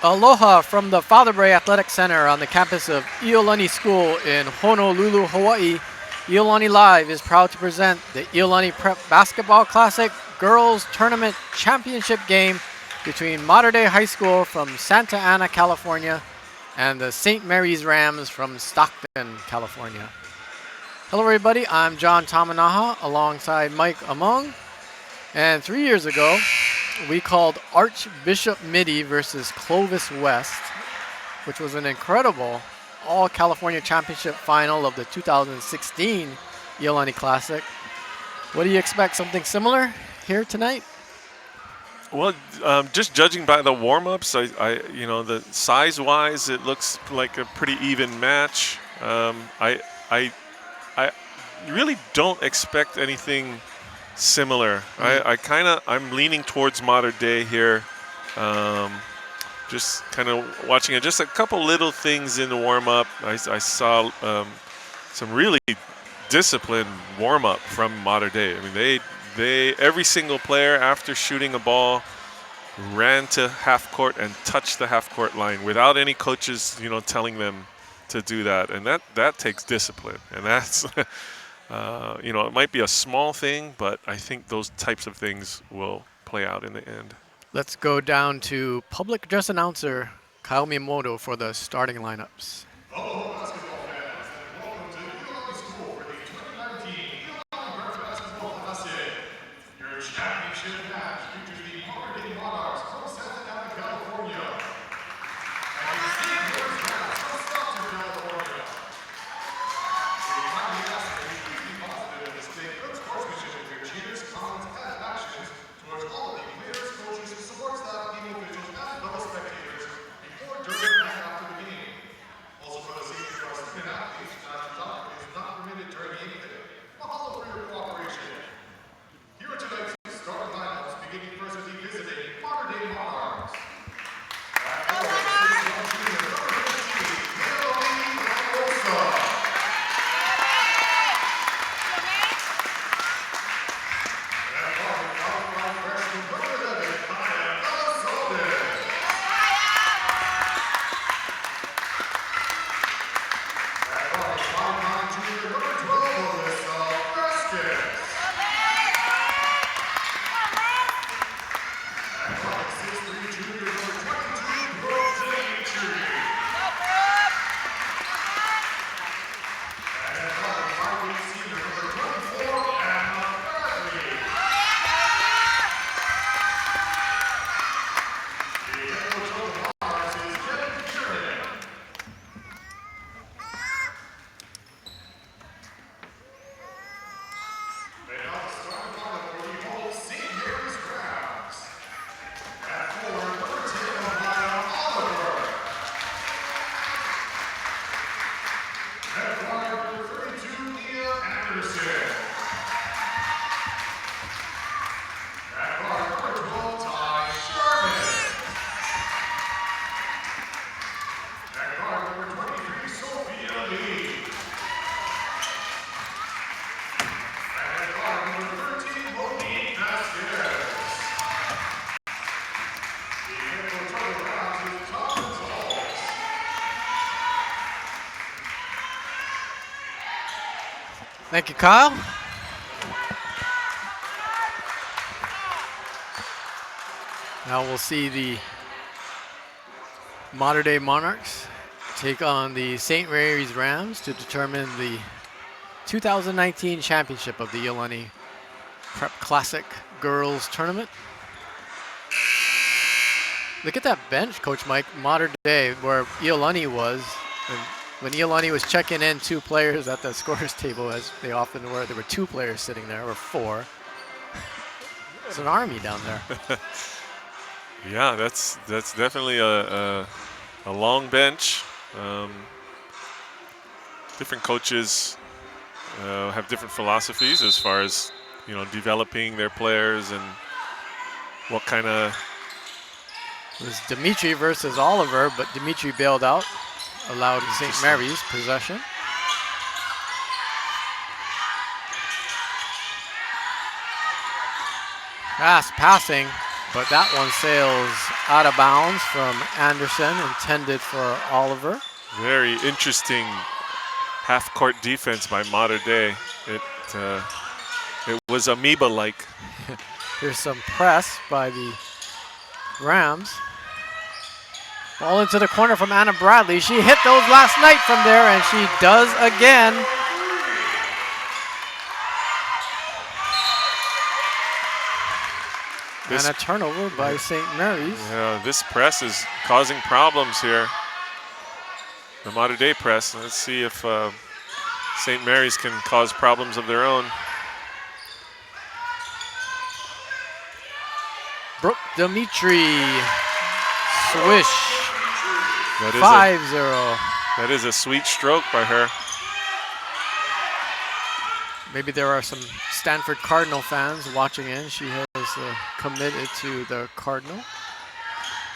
Aloha from the Father Bray Athletic Center on the campus of Iolani School in Honolulu, Hawaii. Iolani Live is proud to present the Iolani Prep Basketball Classic Girls Tournament Championship game between Mater Dei High School from Santa Ana, California, and the St. Mary's Rams from Stockton, California. Hello everybody, I'm John Tamanaha alongside Mike Among. And 3 years ago, we called Archbishop Mitty versus Clovis West, which was an incredible All-California Championship final of the 2016 Iolani Classic. What do you expect, something similar here tonight? Well, just judging by the warm-ups, the size-wise, it looks like a pretty even match. I really don't expect anything similar. I'm leaning towards Mater Dei here. Just kind of watching it. Just a couple little things in the warm-up. I saw some really disciplined warm-up from Mater Dei. I mean, they every single player after shooting a ball ran to half court and touched the half court line without any coaches, telling them to do that. And that takes discipline. And that's it might be a small thing, but I think those types of things will play out in the end. Let's go down to public address announcer Kyle Miyamoto for the starting lineups. Hello, basketball fans, and welcome to Iolani School for the 2019 Iolani Prep Basketball Classic. Your championship match features the Mater Dei Monarchs from Santa Ana, California, and the St. Mary's Rams from Stockton, California. We kindly ask that you please be positive and display good sportsmanship with your cheers, comments, and actions towards all of the players, coaches, support staff, team officials, and fellow spectators before, during, and after the game. Also, for the safety of our student athletes, trash talk is not permitted during the game. Mahalo for your cooperation. Here are tonight's starting lineups, beginning first with the visiting Mater Dei Monarchs. At four, number 15, Melanie Ramosa. At five, outside freshman number 11, Kaya Alasones. At 5'9" junior number 12, Melissa Vasquez. At 5'6" junior number 22, Brooke Dimitri. And at 5'8" senior number 24, Anna Bradley. The head coach of the Monarchs is Jen Sheridan. They now start the lineup for the whole St. Mary's Rams. At four, number 10, Maya Oliver. At five, number 32, Nia Anderson. At five, number 12, Ty Sherman. At five, number 23, Sophia Lee. And at five, number 13, Monique Vasquez. The head coach of the Rams is Tom Gonzalez. Thank you, Kyle. Now we'll see the Mater Dei Monarchs take on the St. Mary's Rams to determine the 2019 championship of the Iolani Prep Classic Girls Tournament. Look at that bench, Coach Mike. Mater Dei, where Iolani was. And when Iolani was checking in two players at the scorer's table, as they often were, there were two players sitting there, or four. It's an army down there. Yeah, that's definitely a long bench. Different coaches have different philosophies as far as developing their players and what kind of. It was Dimitri versus Oliver, but Dimitri bailed out, allowed St. Mary's possession. Fast passing. But that one sails out of bounds from Anderson, intended for Oliver. Very interesting half-court defense by Mater Dei. It was amoeba-like. Here's some press by the Rams. Ball into the corner from Anna Bradley. She hit those last night from there, and she does again. And a turnover by St. Mary's. Yeah, this press is causing problems here. The Mater Dei press. Let's see if St. Mary's can cause problems of their own. Brooke Dimitri. Swish. That is 5-0. That is a sweet stroke by her. Maybe there are some Stanford Cardinal fans watching in. She has committed to the Cardinal.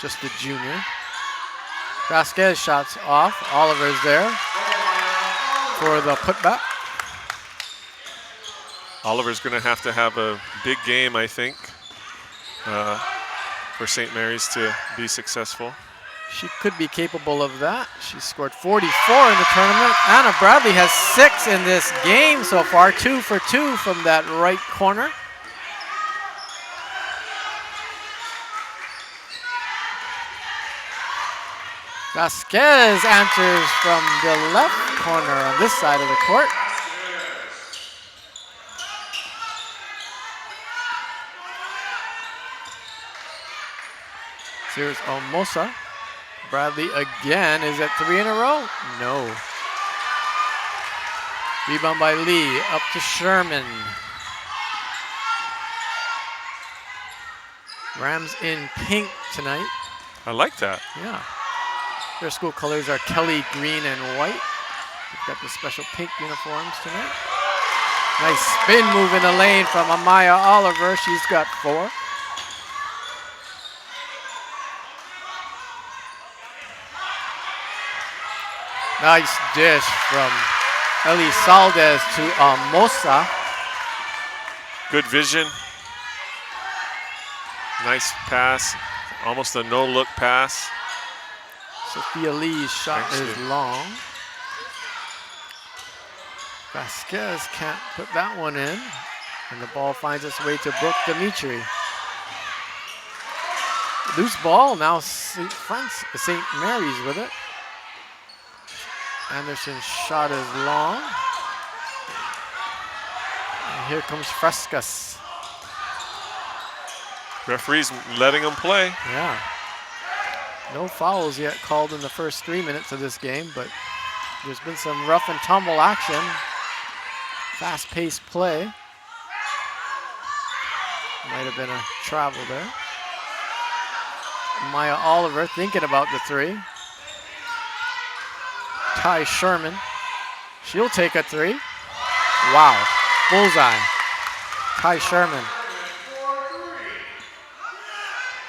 Just a junior. Vasquez shots off. Oliver's there for the putback. Oliver's going to have a big game, I think, for St. Mary's to be successful. She could be capable of that. She scored 44 in the tournament. Anna Bradley has 6 in this game so far, 2 for 2 from that right corner. Vasquez answers from the left corner on this side of the court. Here's Omosa. Bradley again. Is it 3 in a row? No. Rebound by Lee. Up to Sherman. Rams in pink tonight. I like that. Yeah. Their school colors are Kelly green and white. They've got the special pink uniforms tonight. Nice spin move in the lane from Amaya Oliver. She's got 4. Nice dish from Elizalde to Omosa. Good vision. Nice pass. Almost a no-look pass. Sophia Lee's shot Excellent. is long. Vasquez can't put that one in. And the ball finds its way to Brooke Dimitri. Loose ball, now St. Mary's with it. Anderson's shot is long. And here comes Frescas. Referee's letting them play. Yeah. No fouls yet called in the first 3 minutes of this game, but there's been some rough and tumble action. Fast-paced play. Might have been a travel there. Maya Oliver thinking about the 3. Ty Sherman. She'll take a 3. Wow. Bullseye. Ty Sherman.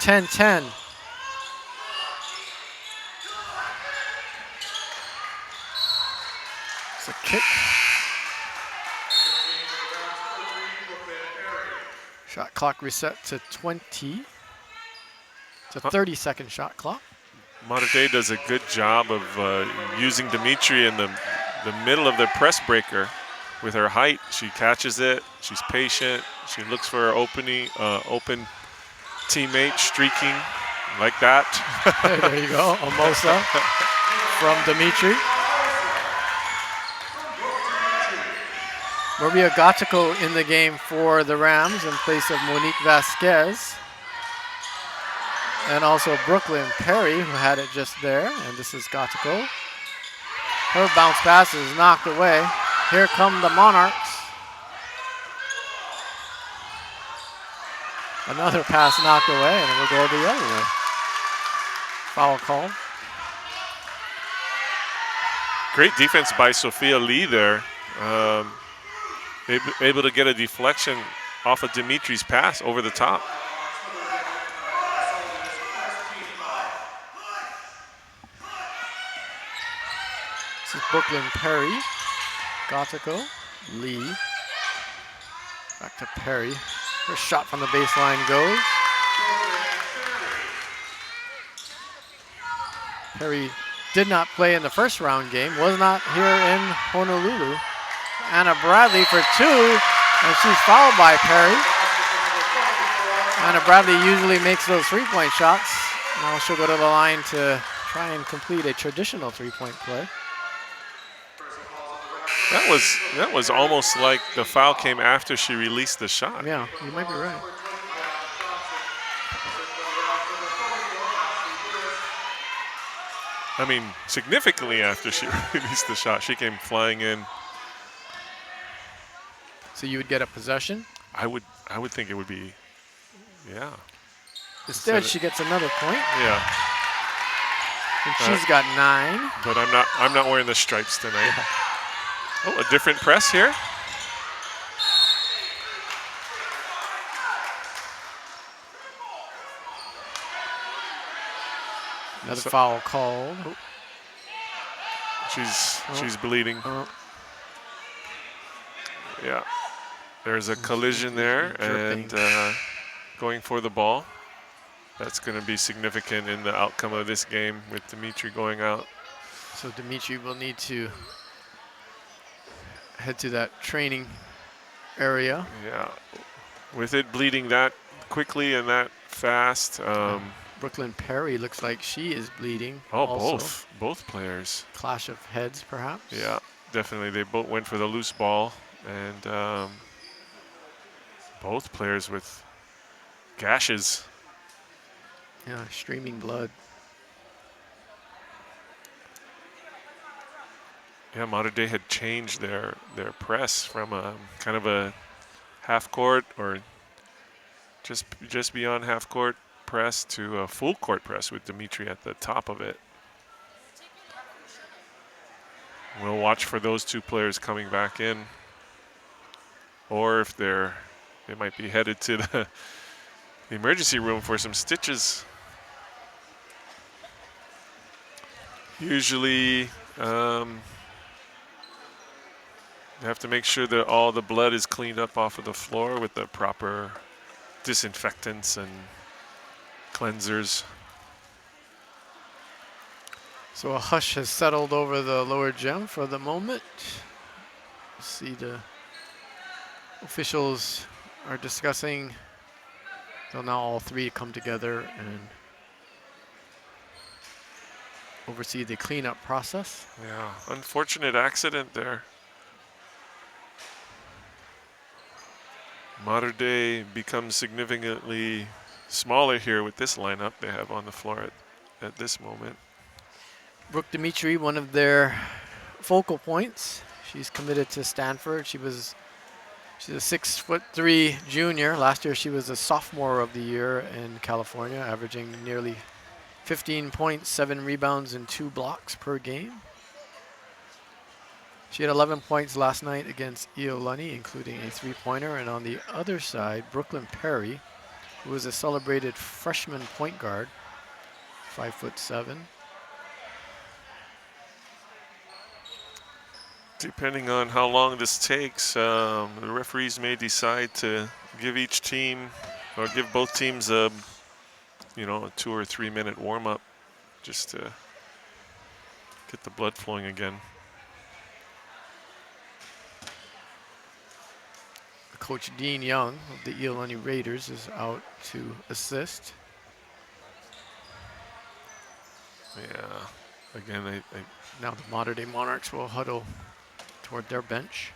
10-10. It's a kick. Shot clock reset to 20. It's a 30-second shot clock. Mater Dei does a good job of using Dimitri in the middle of their press breaker. With her height, she catches it. She's patient. She looks for her open teammate streaking like that. There you go, Omosa from Dimitri. Maria Gattico in the game for the Rams in place of Monique Vasquez. And also Brooklyn Perry, who had it just there. And this is Gattico. Her bounce pass is knocked away. Here come the Monarchs. Another pass knocked away, and it will go the other way. Foul call. Great defense by Sophia Lee there. Able to get a deflection off of Dimitri's pass over the top. This is Brooklyn Perry. Gattico. Lee. Back to Perry. Her shot from the baseline goes. Perry did not play in the first round game, was not here in Honolulu. Anna Bradley for 2, and she's fouled by Perry. Anna Bradley usually makes those three-point shots. Now she'll go to the line to try and complete a traditional three-point play. That was almost like the foul came after she released the shot. Yeah, you might be right. I mean, significantly after she released the shot, she came flying in. So you would get a possession. I would think it would be, yeah. Instead, she gets another point. Yeah. And she's got 9. But I'm not wearing the stripes tonight. Yeah. Oh, a different press here. Another foul called. She's bleeding. Yeah. There's a collision there and going for the ball. That's going to be significant in the outcome of this game with Dimitri going out. So Dimitri will need to head to that training area. Yeah. With it bleeding that quickly and that fast. Brooklyn Perry looks like she is bleeding. Oh, also. both players. Clash of heads, perhaps. Yeah, definitely. They both went for the loose ball, and both players with gashes. Yeah, streaming blood. Yeah, Mater Dei had changed their press from a kind of a half court or just beyond half court press to a full court press with Dimitri at the top of it. We'll watch for those two players coming back in, or if they might be headed to the emergency room for some stitches. Usually, you have to make sure that all the blood is cleaned up off of the floor with the proper disinfectants and cleansers. So a hush has settled over the lower gym for the moment. See, the officials are discussing. So now all three come together and oversee the cleanup process. Yeah, unfortunate accident there. Mater Dei becomes significantly smaller here with this lineup they have on the floor at this moment. Brooke Dimitri, one of their focal points. She's committed to Stanford. She's a 6'3" junior. Last year she was a sophomore of the year in California, averaging nearly 15 points, 7 rebounds, and 2 blocks per game. She had 11 points last night against Iolani, including a 3-pointer. And on the other side, Brooklyn Perry, who is a celebrated freshman point guard, 5'7". Depending on how long this takes, the referees may decide to give each team or give both teams a 2 or 3 minute warm up just to get the blood flowing again. Coach Dean Young of the Iolani Raiders is out to assist. Yeah, again, Now the Mater Dei Monarchs will huddle toward their bench.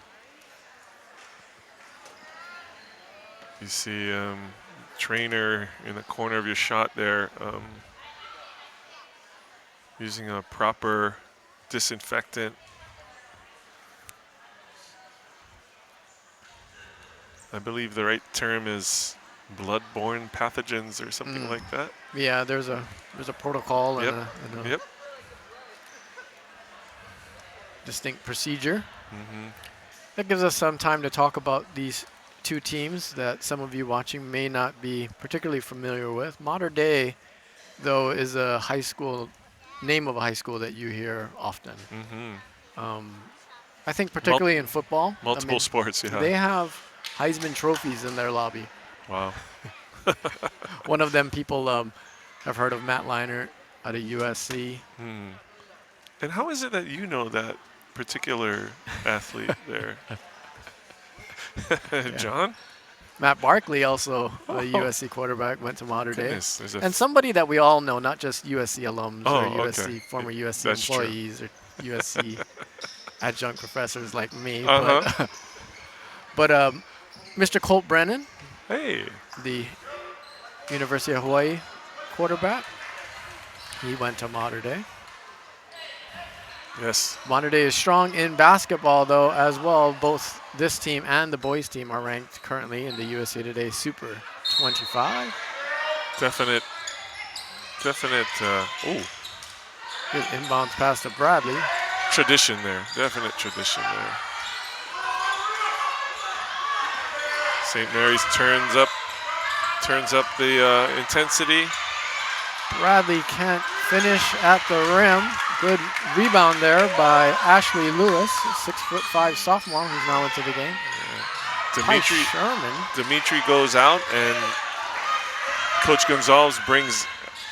you see trainer in the corner of your shot there, using a proper disinfectant. I believe the right term is blood-borne pathogens or something like that. Yeah, there's a protocol and a Yep. distinct procedure. That gives us some time to talk about these two teams that some of you watching may not be particularly familiar with. Mater Dei, though, is a high school, name of a high school that you hear often. I think particularly in football. Multiple sports, yeah. They have Heisman trophies in their lobby. Wow. One of them, people have heard of Matt Leinart, out of USC. And how is it that you know that particular athlete there? John? Matt Barkley, also Oh. a USC quarterback, went to Mater Dei. Goodness, there's a And somebody that we all know, not just USC alums Oh, or USC okay. former USC That's true. employees or USC adjunct professors like me. Uh-huh. But Mr. Colt Brennan, Hey. the University of Hawaii quarterback, he went to Mater Dei. Yes. Mater Dei is strong in basketball, though, as well. Both this team and the boys team are ranked currently in the USA Today Super 25. Definite. Oh, Good inbounds pass to Bradley. tradition there. Definite tradition there. St. Mary's turns up the intensity. Bradley can't finish at the rim. Good rebound there by Ashley Lewis, 6'5" sophomore who's now into the game. Dimitri Ty Sherman. Dimitri goes out, and Coach Gonzalez brings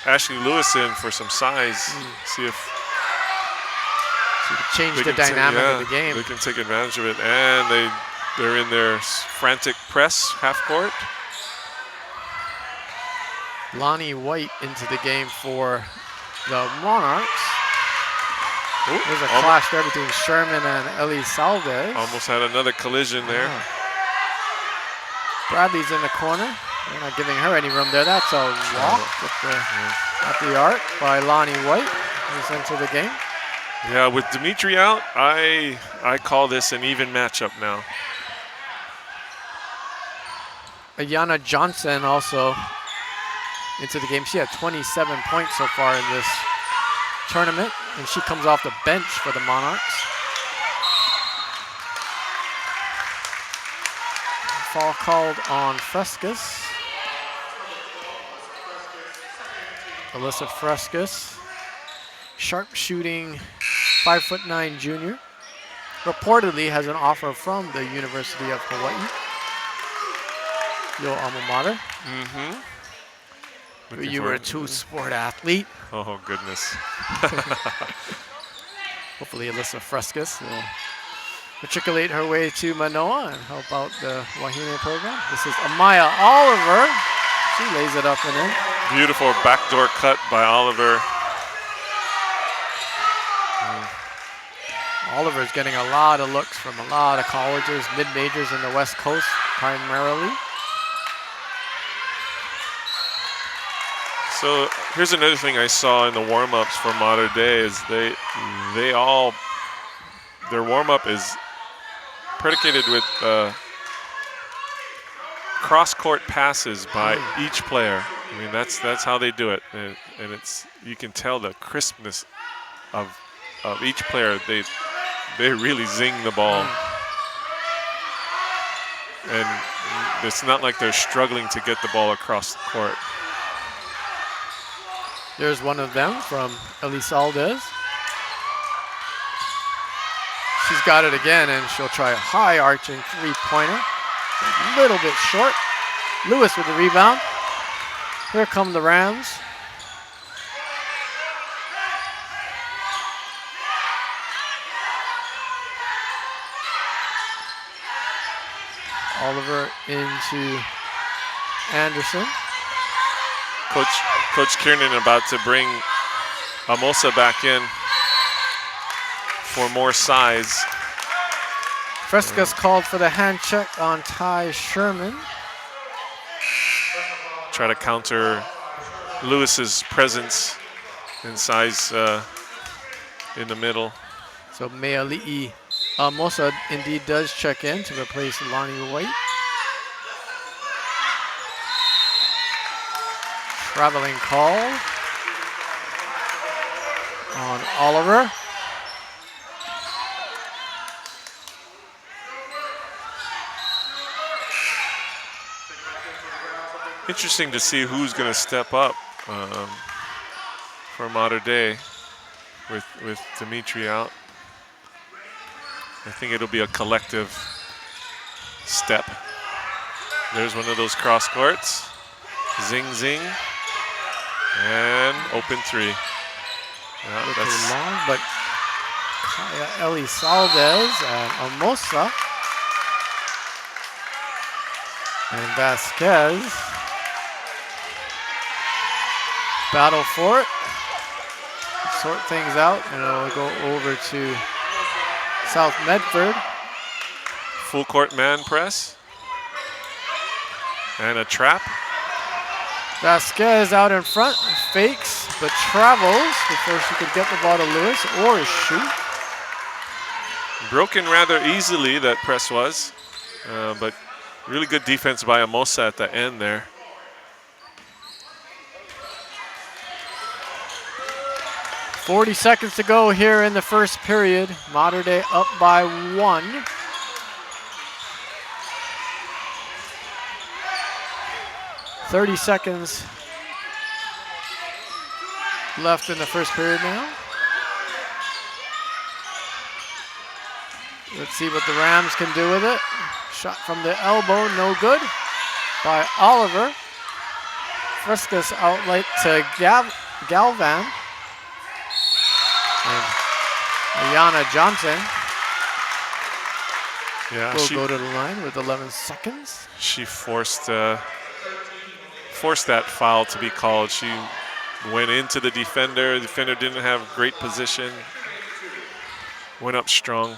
Ashley Lewis in for some size. See if So to change they the can dynamic of the they game. can take advantage of it, and they're in their frantic press half court. Lonnie White into the game for the Monarchs. Ooh, There's a clash there between Sherman and Ellie Saldes. almost had another collision there. Bradley's in the corner. They're not giving her any room there. That's a walk at the arc by Lonnie White, who's into the game. Yeah, with Dimitri out, I call this an even matchup now. Ayana Johnson also into the game. She had 27 points so far in this tournament, and she comes off the bench for the Monarchs. Foul called on Frescas. Alyssa Frescas, sharp shooting 5'9" junior, reportedly has an offer from the University of Hawaii, your alma mater. You were a two-sport athlete. Oh, goodness. Hopefully Alyssa Frescas will matriculate her way to Manoa and help out the Wahine program. This is Amaya Oliver. She lays it up and in. Beautiful backdoor cut by Oliver. Oliver's getting a lot of looks from a lot of colleges, mid-majors in the West Coast primarily. So here's another thing I saw in the warm-ups for Mater Dei is their warm-up is predicated with cross-court passes by each player. I mean, that's how they do it, and it's you can tell the crispness of each player. They really zing the ball, and it's not like they're struggling to get the ball across the court. There's one of them from Ellie Saldes. She's got it again, and she'll try a high arching three-pointer. A little bit short. Lewis with the rebound. Here come the Rams. Oliver into Anderson. Coach Kiernan about to bring Amosa back in for more size. Frescas called for the hand check on Ty Sherman. Try to counter Lewis's presence and size in the middle. So Meali'i Amosa indeed does check in to replace Lonnie White. Traveling call on Oliver. Interesting to see who's going to step up for Mater Dei with Dimitri out. I think it'll be a collective step. There's one of those cross courts. Zing, zing. And open three. Yeah, little that's long, but Kaya Elizalde and Amosa and Vasquez battle for it, sort things out, and it'll go over to South Medford. full court man press. And a trap. Vasquez out in front, fakes, but travels before she could get the ball to Lewis or shoot. Broken rather easily, that press was. But really good defense by Amosa at the end there. .40 seconds to go here in the first period. Mater Dei up by 1. .30 seconds left in the first period now. Let's see what the Rams can do with it. Shot from the elbow, no good by Oliver. Frescas outlet to Galvan. And Ayana Johnson will go to the line with 11 seconds. She forced that foul to be called. She went into the defender. The defender didn't have great position. Went up strong.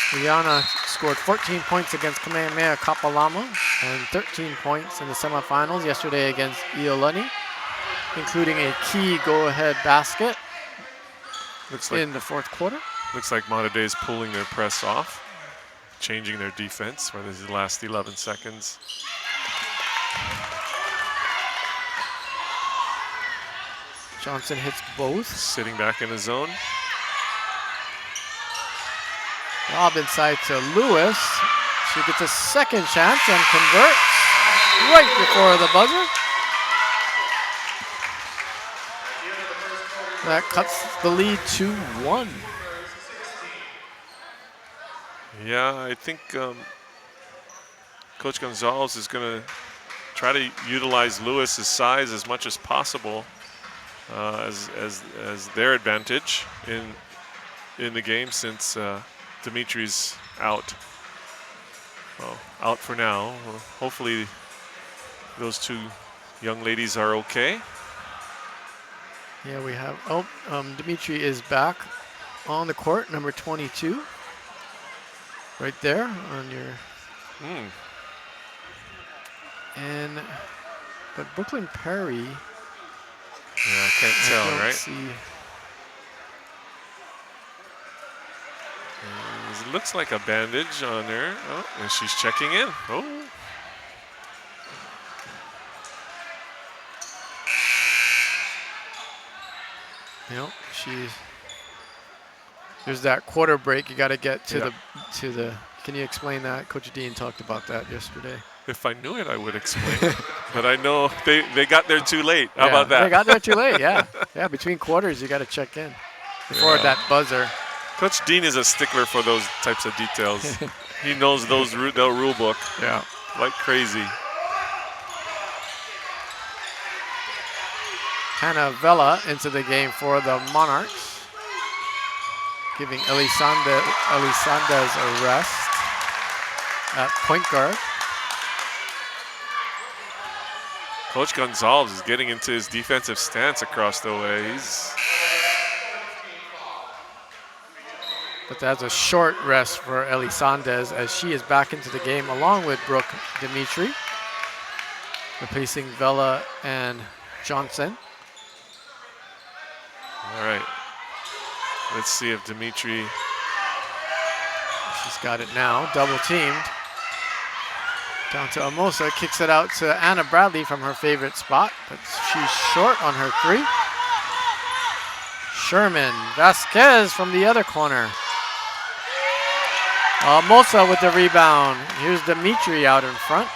Rihanna scored 14 points against Kamehameha Kapalama and 13 points in the semifinals yesterday against Iolani, including a key go-ahead basket in the fourth quarter. Looks like Mater Dei is pulling their press off, changing their defense for the last 11 seconds. Johnson hits both. Sitting back in the zone. Lob inside to Lewis. She gets a second chance and converts right before the buzzer. That cuts the lead to 1. Yeah, I think Coach Gonzalez is going to try to utilize Lewis's size as much as possible as their advantage in the game, since Dimitri's out. Well, out for now. Well, hopefully those two young ladies are okay. Yeah, we have, Dimitri is back on the court, number 22. Right there on your, but Brooklyn Perry. Yeah, I can't tell, right? See. It looks like a bandage on her. Oh, and she's checking in. Oh. Yep, there's that quarter break. You got to get to the. Can you explain that? Coach Dean talked about that yesterday. If I knew it, I would explain it. But I know they got there too late. How about that? They got there too late, yeah. Yeah, between quarters, you got to check in before that buzzer. Coach Dean is a stickler for those types of details. He knows the rule book like crazy. Hannah Vela into the game for the Monarchs, giving Elisandez a rest at point guard. Coach Gonzalez is getting into his defensive stance across the way. But that's a short rest for Elisandez as she is back into the game along with Brooke Dimitri, replacing Vela and Johnson. All right. Let's see if Dimitri. She's got it now, double teamed. Down to Amosa, kicks it out to Anna Bradley from her favorite spot, but she's short on her 3. Sherman, Vasquez from the other corner. Amosa with the rebound. Here's Dimitri out in front.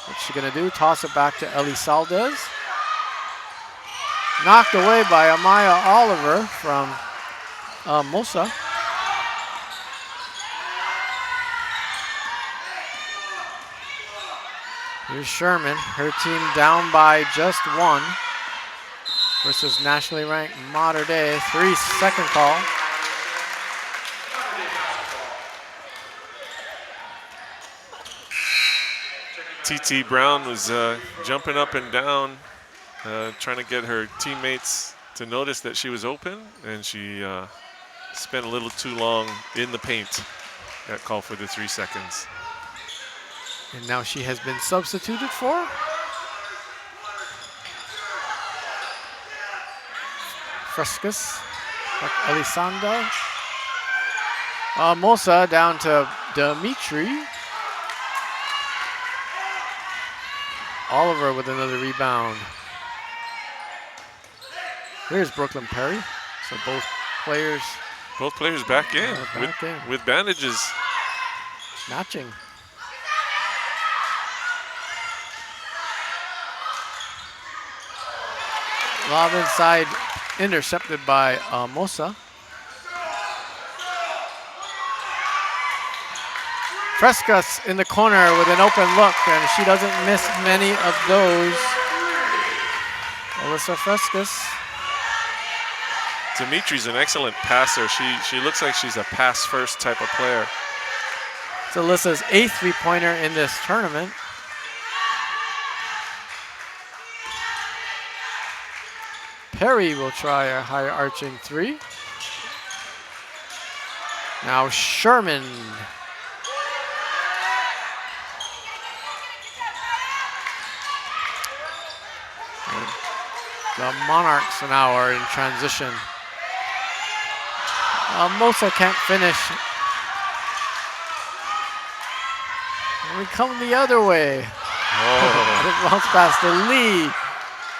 What's she gonna do? Toss it back to Elisaldez. Knocked away by Amaya Oliver from Amosa. Here's Sherman, her team down by just 1 versus nationally ranked Mater Dei. 3-second call. TT Brown was jumping up and down, trying to get her teammates to notice that she was open, and she spent a little too long in the paint. That call for the 3 seconds. And now she has been substituted for Frescas, Elisanda. Mosa down to Dimitri. Oliver with another rebound. Here's Brooklyn Perry. So both players back in, with bandages. Matching. Lob inside, intercepted by Mosa. Frescas in the corner with an open look, and she doesn't miss many of those. Alyssa Frescas. Dimitri's an excellent passer. She looks like she's a pass-first type of player. It's Alyssa's 8th three-pointer in this tournament. Perry will try a high arching 3. Now Sherman. The Monarchs now are in transition. Mosa can't finish. And we come the other way. Oh. Bounce pass to Lee.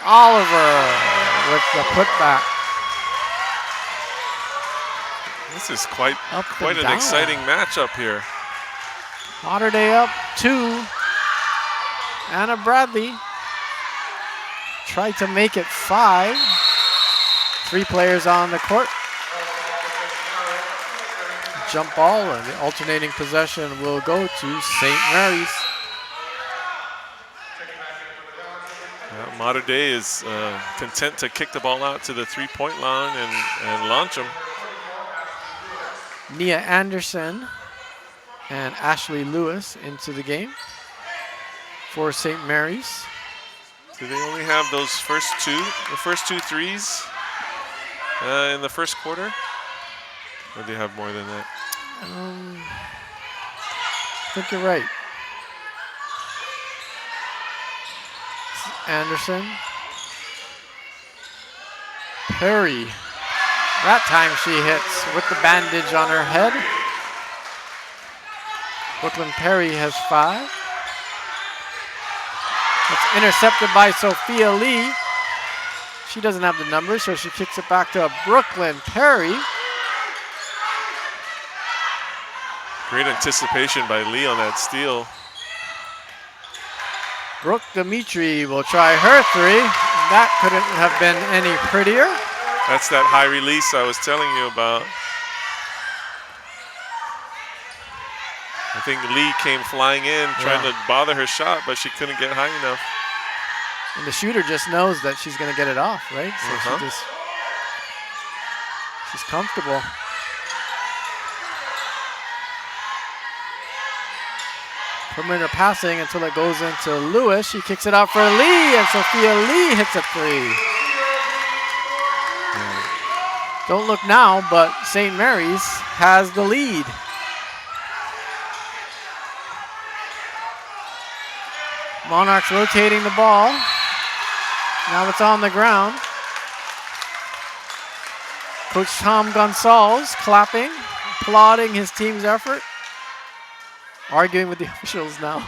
Oliver with the putback. This is quite an down. exciting matchup here. Mater Dei up 2. Anna Bradley tried to make it 5. 3 players on the court. Jump ball, and the alternating possession will go to St. Mary's. Mater Dei is content to kick the ball out to the 3-point line and launch them. Nia Anderson and Ashley Lewis into the game for St. Mary's. Do they only have the first two threes in the first quarter? Or do they have more than that? I think you're right. Anderson. Perry. That time she hits with the bandage on her head. Brooklyn Perry has 5. It's intercepted by Sophia Lee. She doesn't have the numbers, so she kicks it back to Brooklyn Perry. Great anticipation by Lee on that steal. Brooke Dimitri will try her 3. That couldn't have been any prettier. That's that high release I was telling you about. I think Lee came flying in, trying to bother her shot, but she couldn't get high enough. And the shooter just knows that she's going to get it off, right? So she's comfortable. Perimeter passing until it goes into Lewis. She kicks it out for Lee, and Sophia Lee hits a 3. Don't look now, but St. Mary's has the lead. Monarchs rotating the ball. Now it's on the ground. Coach Tom Gonsalves clapping, applauding his team's effort. Arguing with the officials now.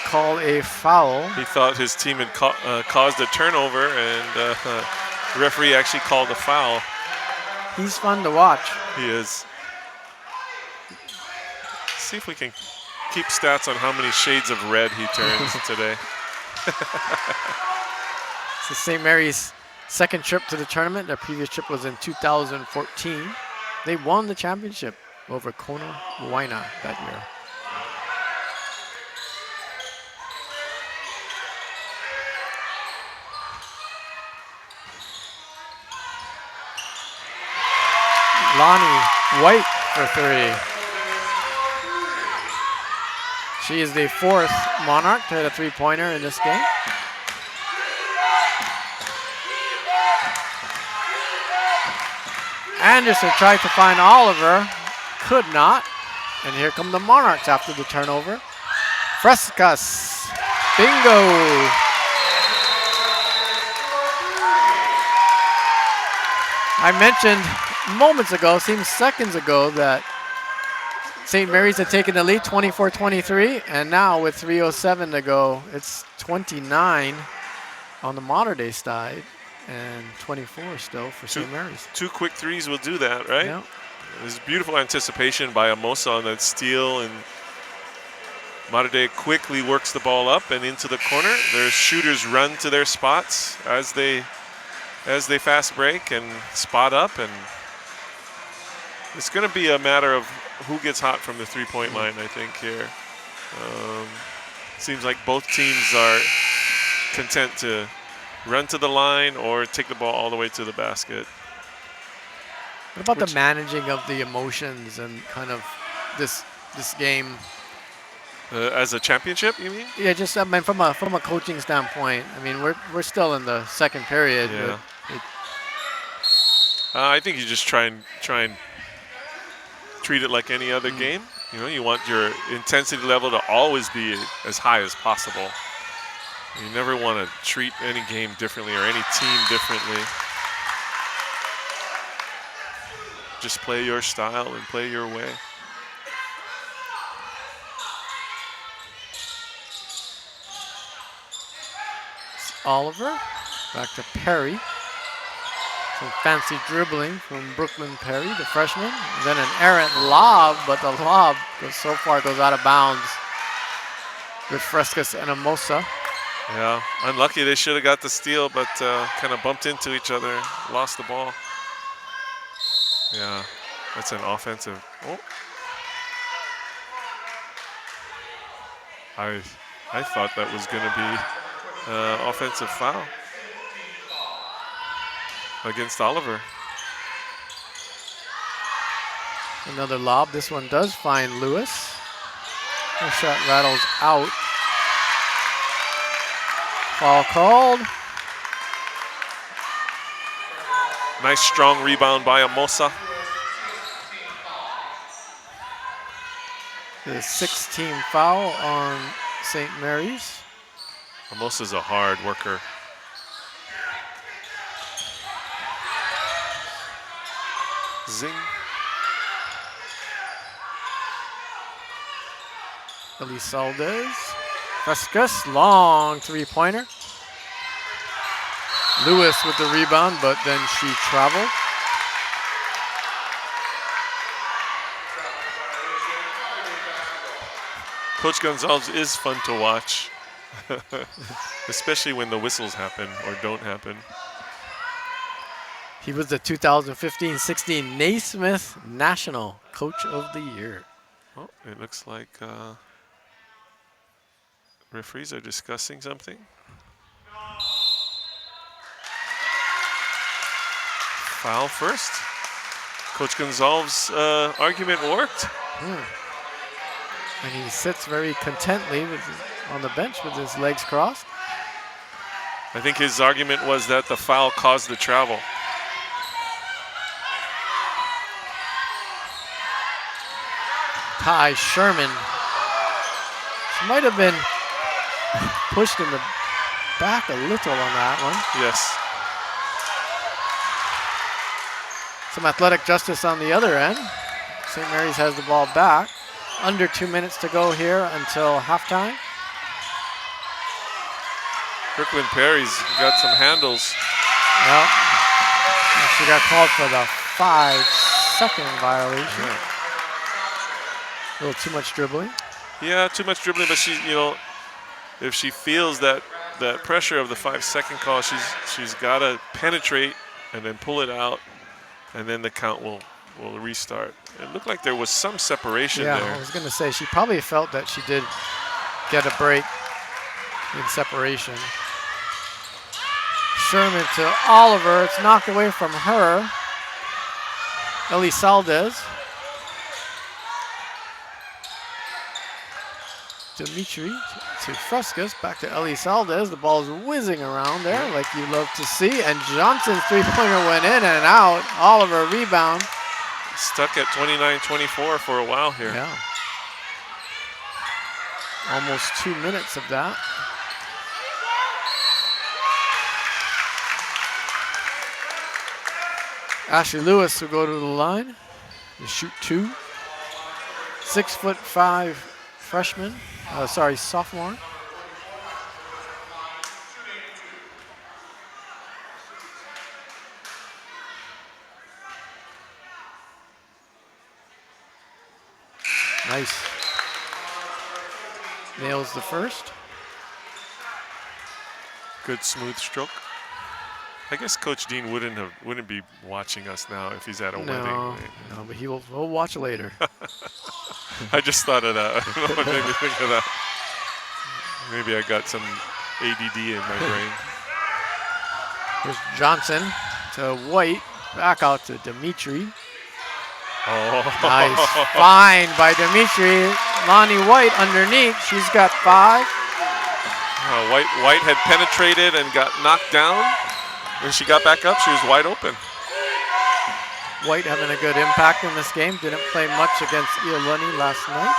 Call a foul. He thought his team had caused a turnover, and the referee actually called a foul. He's fun to watch. He is. See if we can keep stats on how many shades of red he turns today. This is St. Mary's second trip to the tournament. Their previous trip was in 2014. They won the championship over Kona Moana that year. Lonnie White for 3. She is the 4th Monarch to hit a 3-pointer in this game. Anderson tried to find Oliver, could not. And here come the Monarchs after the turnover. Frescas, bingo. I mentioned moments ago, seems seconds ago, that St. Mary's had taken the lead 24-23, and now with 3:07 to go, it's 29 on the Mater Dei side and 24 still for St. Mary's. 2 quick threes will do that, right? Yeah. There's beautiful anticipation by Amosa on that steal, and Mater Dei quickly works the ball up and into the corner. Their shooters run to their spots as they fast break and spot up, and it's going to be a matter of who gets hot from the three-point line, I think, here. Seems like both teams are content to run to the line or take the ball all the way to the basket. What about the managing of the emotions and kind of this game? As a championship, you mean? Yeah, just I mean from a coaching standpoint. I mean we're still in the second period. Yeah. But I think you just try and treat it like any other game. You know, you want your intensity level to always be as high as possible. You never want to treat any game differently or any team differently. Just play your style and play your way. Oliver, back to Perry. Some fancy dribbling from Brooklyn Perry, the freshman. And then an errant lob, but the lob so far goes out of bounds with Frescas and Amosa. Yeah, unlucky. They should have got the steal, but kind of bumped into each other, lost the ball. Yeah, that's an offensive. Oh. I thought that was going to be offensive foul against Oliver. Another lob. This one does find Lewis. The shot rattles out. Foul called. Nice strong rebound by Amosa. The 6th-team foul on St. Mary's. Amosa's a hard worker. Zing. Elizalde. Frescas, long 3-pointer. Lewis with the rebound, but then she traveled. Coach Gonzalez is fun to watch, especially when the whistles happen or don't happen. He was the 2015-16 Naismith National Coach of the Year. Oh, it looks like referees are discussing something. Foul first. Coach Gonzalez's argument worked. And he sits very contently on the bench with his legs crossed. I think his argument was that the foul caused the travel. Ty Sherman. She might have been pushed in the back a little on that one. Yes. Some athletic justice on the other end. St. Mary's has the ball back. Under 2 minutes to go here until halftime. Brooklyn Perry's got some handles. Well, she got called for the 5-second violation. Yeah. A little too much dribbling. Yeah, too much dribbling, but she, you know, if she feels that pressure of the 5-second call, she's got to penetrate and then pull it out, and then the count will restart. It looked like there was some separation there. Yeah, I was going to say, she probably felt that she did get a break in separation. Sherman to Oliver. It's knocked away from her. Elizalde. Dimitri to Frescas, back to Elizalde. The ball is whizzing around there like you love to see. And Johnson's three-pointer went in and out. Oliver rebound. Stuck at 29-24 for a while here. Yeah. Almost 2 minutes of that. Ashley Lewis will go to the line to shoot 2. 6'5" freshman, sophomore. Nice. Nails the first. Good smooth stroke. I guess Coach Dean wouldn't be watching us now if he's at a wedding. No, but he'll watch later. I just thought of that. I don't know what made me think of that. Maybe I got some ADD in my brain. Here's Johnson to White, back out to Dimitri. Oh. Nice find by Dimitri. Lonnie White underneath. She's got 5. White had penetrated and got knocked down. When she got back up, she was wide open. White having a good impact in this game. Didn't play much against Iolani last night.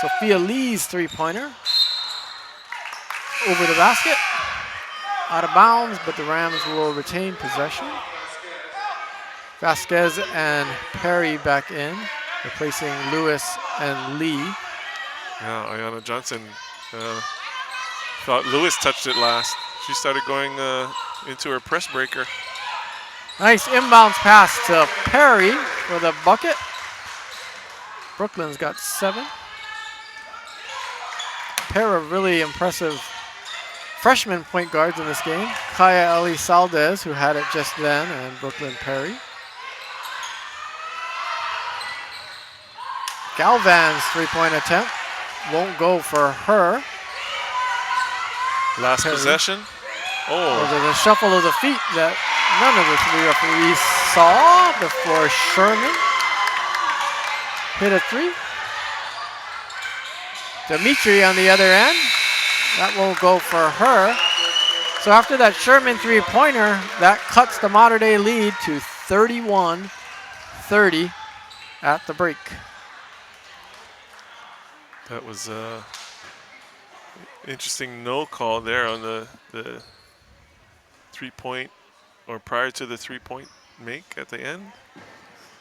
Sophia Lee's three-pointer. Over the basket. Out of bounds, but the Rams will retain possession. Vasquez and Perry back in, replacing Lewis and Lee. Yeah, Ayana Johnson thought Lewis touched it last. She started going into her press breaker. Nice inbounds pass to Perry for the bucket. Brooklyn's got 7. Pair of really impressive freshman point guards in this game. Kaya Elizalde, who had it just then, and Brooklyn Perry. Galvan's three-point attempt won't go for her. Last Perry. possession. Oh. There's a shuffle of the feet that none of the 3 referees saw before Sherman hit a 3. Dimitri on the other end. That won't go for her. So after that Sherman three-pointer, that cuts the Mater Dei lead to 31-30 at the break. That was interesting no call there on the 3-point or prior to the 3-point make at the end.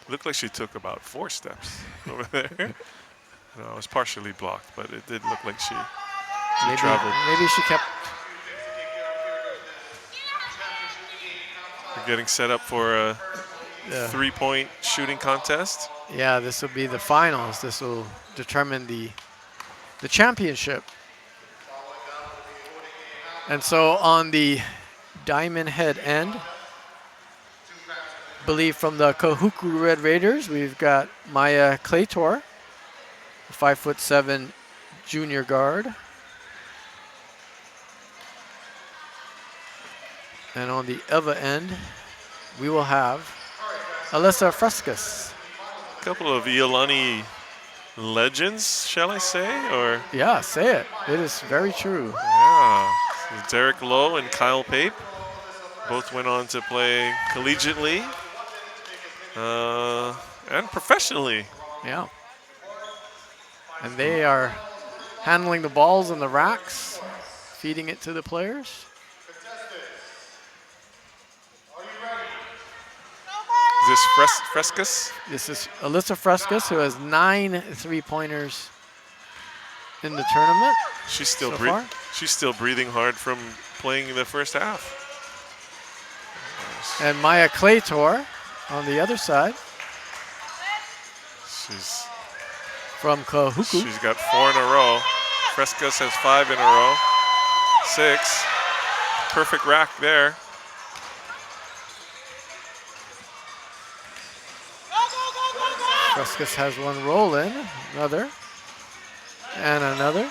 Looked like she took about 4 steps over there. No, it was partially blocked, but it did look like she traveled. Maybe she kept. We're getting set up for a Yeah. 3-point shooting contest. Yeah, this will be the finals. This will determine the championship. And so on the Diamond Head end, believe from the Kahuku Red Raiders, we've got Maya Claytor, a 5'7" junior guard. And on the other end, we will have Alyssa Frescas. A couple of Iolani legends, shall I say? Or Yeah, say it. It is very true. yeah, so Derek Lowe and Kyle Pape both went on to play collegiately and professionally. Yeah. And they are handling the balls in the racks, feeding it to the players. Is this Frescas? This is Alyssa Frescas, who has 9 three-pointers in the tournament. She's still so far. she's still breathing hard from playing the first half. And Maya Claytor on the other side She's from Kahuku. She's got 4 in a row. Frescas has 5 in a row. 6. Perfect rack there. Frescas has one roll in, another, and another.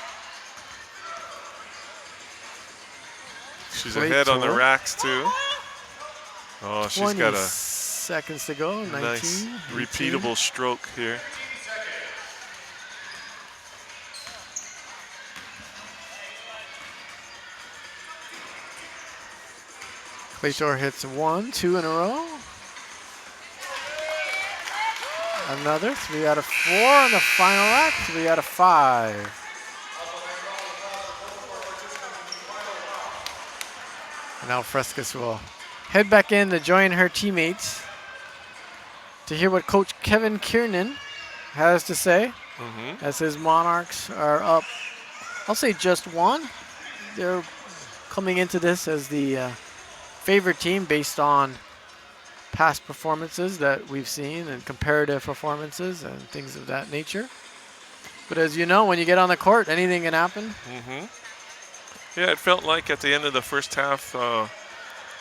She's ahead on the Claytor. racks too. Oh, she's got a seconds to go. 19. Nice 18. repeatable stroke here. Claytor hits 1, 2 in a row. Another 3 out of 4 in the final act. 3 out of 5. And now Frescas will head back in to join her teammates to hear what Coach Kevin Kiernan has to say as his Monarchs are up, I'll say just 1. They're coming into this as the favorite team based on past performances that we've seen and comparative performances and things of that nature. But as you know, when you get on the court, anything can happen. Yeah, it felt like at the end of the first half,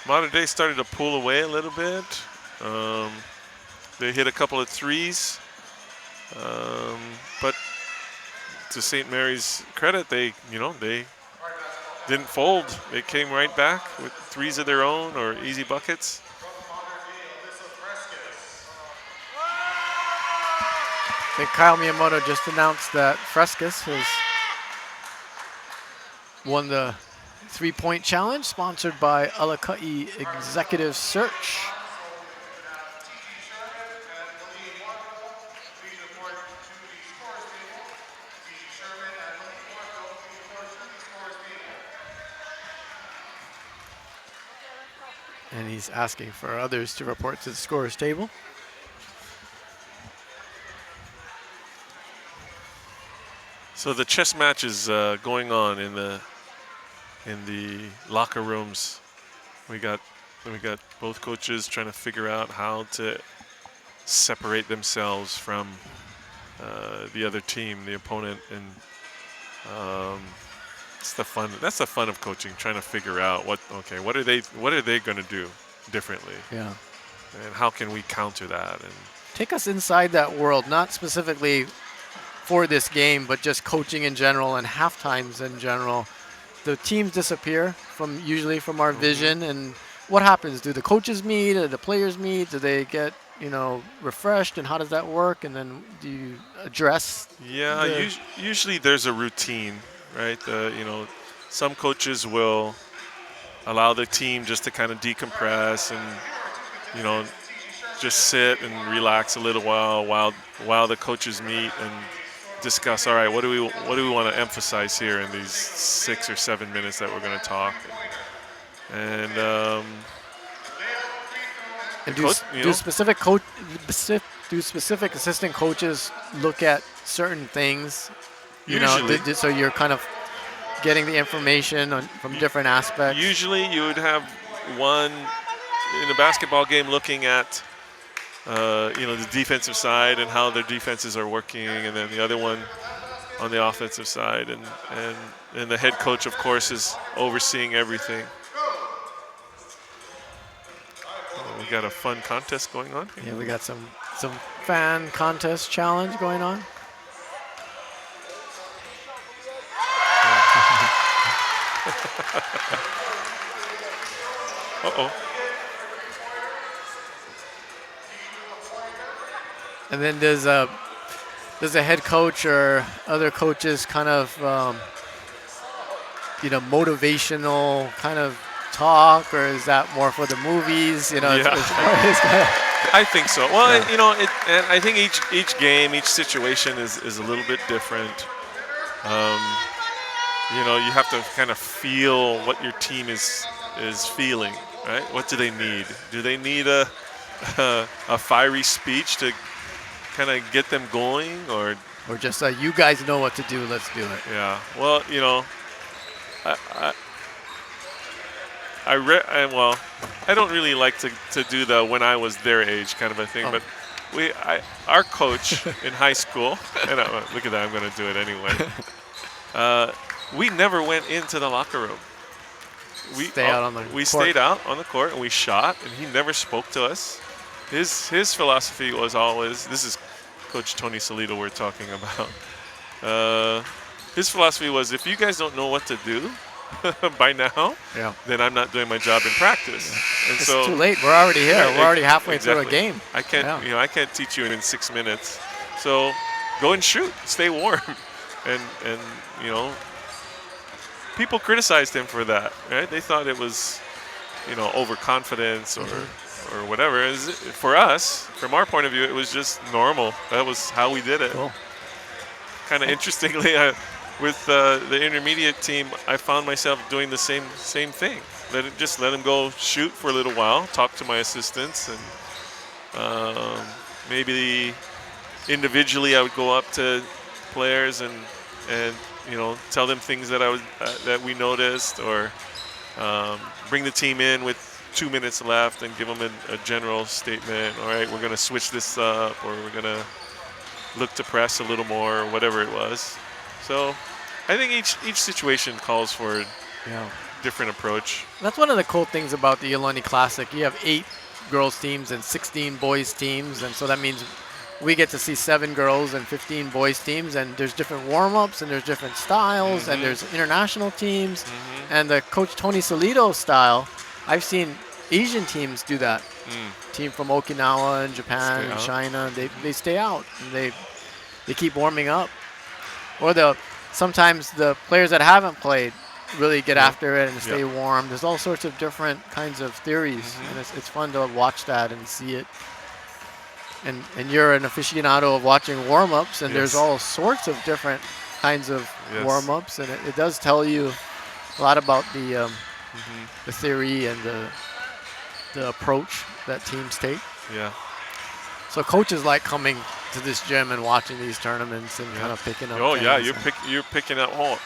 Mater Dei started to pull away a little bit. They hit a couple of threes, but to St. Mary's credit, they didn't fold. They came right back with threes of their own or easy buckets. I think Kyle Miyamoto just announced that Frescas has won the 3-point challenge sponsored by Alakai Executive Search. And he's asking for others to report to the scorer's table. So the chess match is going on in the locker rooms. We got both coaches trying to figure out how to separate themselves from the other team, the opponent, and it's the fun. That's the fun of coaching, trying to figure out what are they going to do differently. Yeah. And how can we counter that? And take us inside that world, not specifically for this game, but just coaching in general and half times in general. The teams disappear usually from our vision, and what happens? Do the coaches meet? Or the players meet? Do they get refreshed? And how does that work? And then do you address? Yeah, usually there's a routine, right? Some coaches will allow the team just to kind of decompress and just sit and relax a little while the coaches meet and discuss, all right, what do we want to emphasize here in these 6 or 7 minutes that we're going to talk. And do specific assistant coaches look at certain things? Usually. So you're kind of getting the information from different aspects. Usually you would have one in a basketball game looking at the defensive side and how their defenses are working, and then the other one on the offensive side, and the head coach, of course, is overseeing everything. We got a fun contest going on here. Yeah, we got some fan contest challenge going on. Uh-oh. And then does a head coach or other coaches kind of motivational kind of talk, or is that more for the movies? I think so. Well, Yeah. and I think each game, each situation is a little bit different. You have to kind of feel what your team is feeling, right? What do they need? Do they need a fiery speech to kind of get them going, or just you guys know what to do, let's do it? Yeah. Well, I don't really like to do the when I was their age kind of a thing, but our coach in high school, and look at that, I'm going to do it anyway. We never went into the locker room. We stayed out on the court and we shot, and he never spoke to us. His philosophy was always, this is Coach Tony Salito we're talking about. His philosophy was, if you guys don't know what to do, by now, Yeah. then I'm not doing my job in practice. And It's so too late. We're already here. Yeah, We're already halfway through a exactly. game. I can't, Yeah. I can't teach you in 6 minutes. So go and shoot, stay warm, and people criticized him for that. Right? They thought it was, overconfidence or whatever. For us, from our point of view, it was just normal. That was how we did it. Cool. Kind of interestingly, with the intermediate team, I found myself doing the same thing. Let them go shoot for a little while, talk to my assistants, and maybe individually I would go up to players and tell them things that we noticed, or bring the team in with 2 minutes left and give them a general statement. All right, we're going to switch this up, or we're going to look to press a little more, or whatever it was. So I think each situation calls for a Yeah. different approach. That's one of the cool things about the Iolani Classic. You have 8 girls teams and 16 boys teams, and so that means we get to see 7 girls and 15 boys teams, and there's different warm-ups and there's different styles, and there's international teams. And the Coach Tony Salido style, I've seen Asian teams do that. Team from Okinawa and Japan Stay and out. China, they stay out and they keep warming up. Or sometimes the players that haven't played really get after it and stay warm. There's all sorts of different kinds of theories, and it's fun to watch that and see it. And you're an aficionado of watching warm-ups, and there's Yes. all sorts of different kinds of Yes. warm-ups, and it does tell you a lot about the theory and the approach that teams take. Yeah. So coaches like coming to this gym and watching these tournaments and kind of picking up. Oh yeah, things. you're picking up. Oh,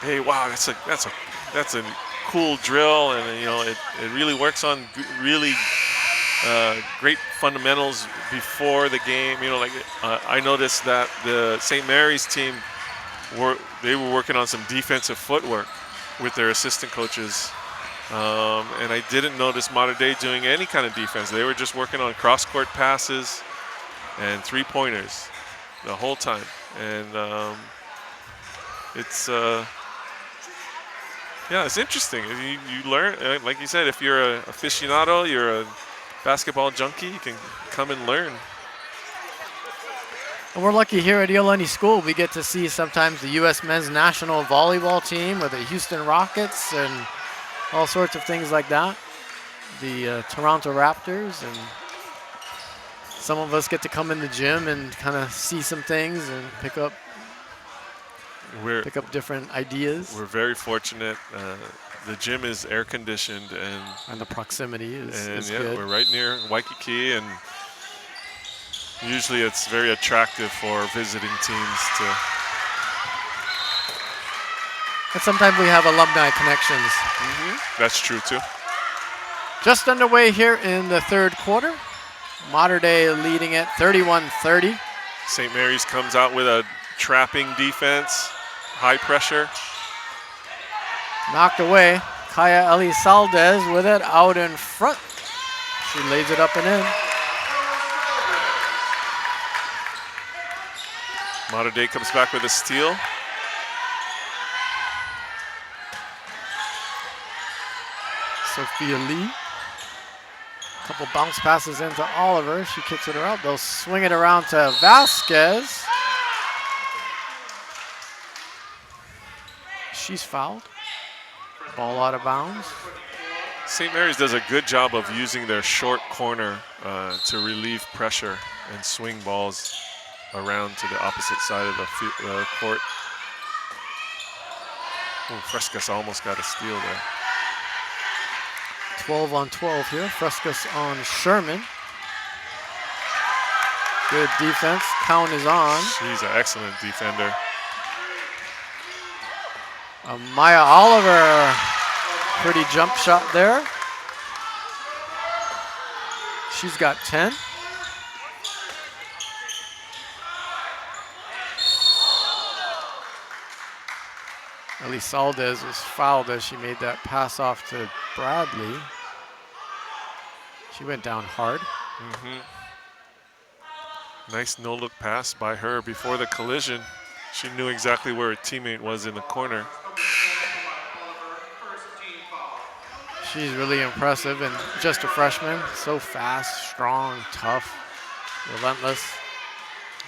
hey, wow, that's a cool drill, and it really works on really great fundamentals before the game. I noticed that the St. Mary's team were working on some defensive footwork with their assistant coaches, and I didn't notice Mater Dei doing any kind of defense. They were just working on cross-court passes and 3-pointers the whole time, and it's interesting. You learn, like you said, if you're an aficionado, you're a basketball junkie, you can come and learn. And we're lucky here at Iolani School. We get to see sometimes the U.S. men's national volleyball team or the Houston Rockets and all sorts of things like that. The Toronto Raptors, and some of us get to come in the gym and kind of see some things and pick up different ideas. We're very fortunate. The gym is air conditioned, And the proximity is yeah, good. we're right near Waikiki, and usually it's very attractive for visiting teams to. And sometimes we have alumni connections. That's true too. Just underway here in the third quarter. Mater Dei leading it 31-30. St. Mary's comes out with a trapping defense, high pressure. Knocked away. Kaya Elizalde with it out in front. She lays it up and in. Mater Dei comes back with a steal. Sophia Lee. Couple bounce passes into Oliver. She kicks it around. They'll swing it around to Vasquez. She's fouled. Ball out of bounds. St. Mary's does a good job of using their short corner to relieve pressure and swing balls around to the opposite side of the court. Oh, Frescas almost got a steal there. 12 on 12 here. Frescas on Sherman. Good defense. Count is on. She's an excellent defender. Maya Oliver. Pretty jump shot there. She's got 10. Elizalde was fouled as she made that pass off to Bradley. She went down hard. Nice no-look pass by her before the collision. She knew exactly where her teammate was in the corner. She's really impressive and just a freshman. So fast, strong, tough, relentless.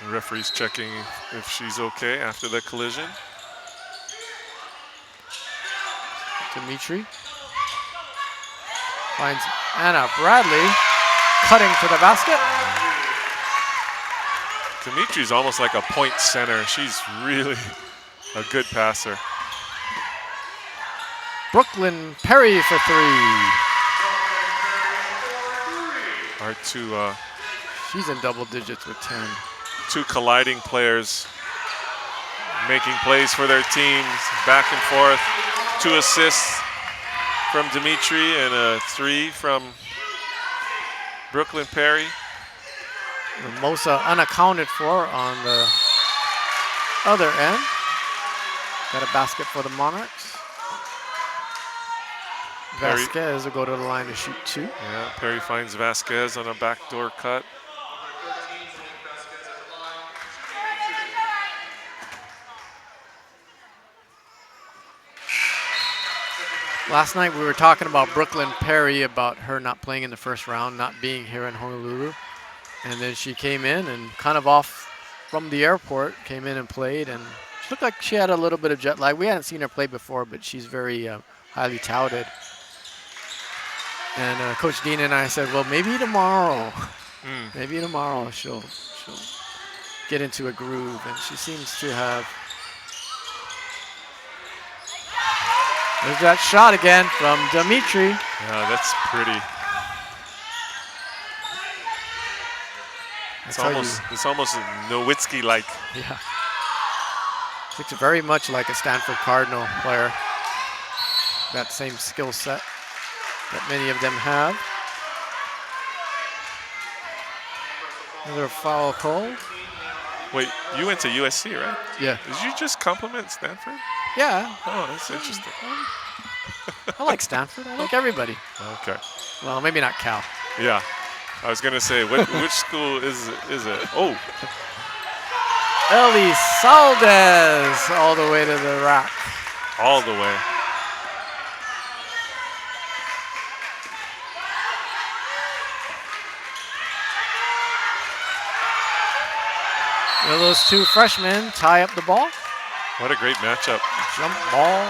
The referee's checking if she's okay after the collision. Dimitri finds Anna Bradley cutting for the basket. Dimitri's almost like a point center. She's really a good passer. Brooklyn Perry for three. Our She's in double digits with 10. two colliding players making plays for their teams, back and forth. 2 assists from Dimitri and a 3 from Brooklyn Perry. Mosa unaccounted for on the other end. Got a basket for the Monarchs. Perry. Vasquez will go to the line to shoot 2. Yeah, Perry finds Vasquez on a backdoor cut. Last night we were talking about Brooklyn Perry, about her not playing in the first round, not being here in Honolulu. And then she came in and kind of off from the airport, came in and played. And she looked like she had a little bit of jet lag. We hadn't seen her play before, but she's very highly touted. And Coach Dean and I said, well, maybe tomorrow. Maybe tomorrow she'll get into a groove. And she seems to have. There's that shot again from Dimitri. Yeah, that's pretty. It's almost Nowitzki-like. Yeah. Looks very much like a Stanford Cardinal player. That same skill set that many of them have. Another foul call. Wait, you went to USC, right? Yeah. Did you just compliment Stanford? Yeah. Oh, that's interesting. I like Stanford. I like everybody. Okay. Well, maybe not Cal. Yeah. I was going to say, which school is it? Oh. Ellie Saldes all the way to the rack. All the way. Will those two freshmen tie up the ball? What a great matchup. Jump ball.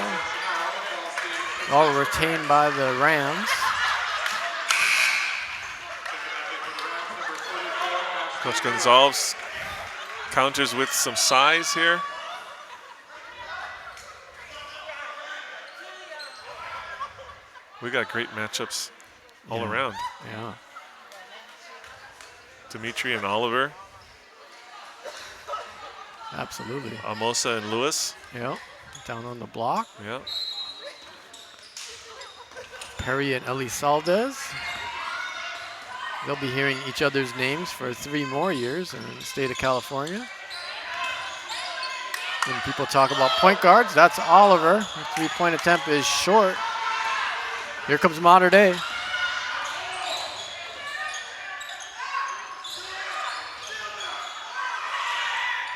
All retained by the Rams. Coach Gonzalez counters with some size here. We got great matchups all around. Yeah. Dimitri and Oliver. Absolutely. Amosa and Lewis. Yep. Down on the block. Yeah. Perry and Ellie Saldes. They'll be hearing each other's names for 3 more years in the state of California. When people talk about point guards, that's Oliver. The 3-point attempt is short. Here comes Mater Dei.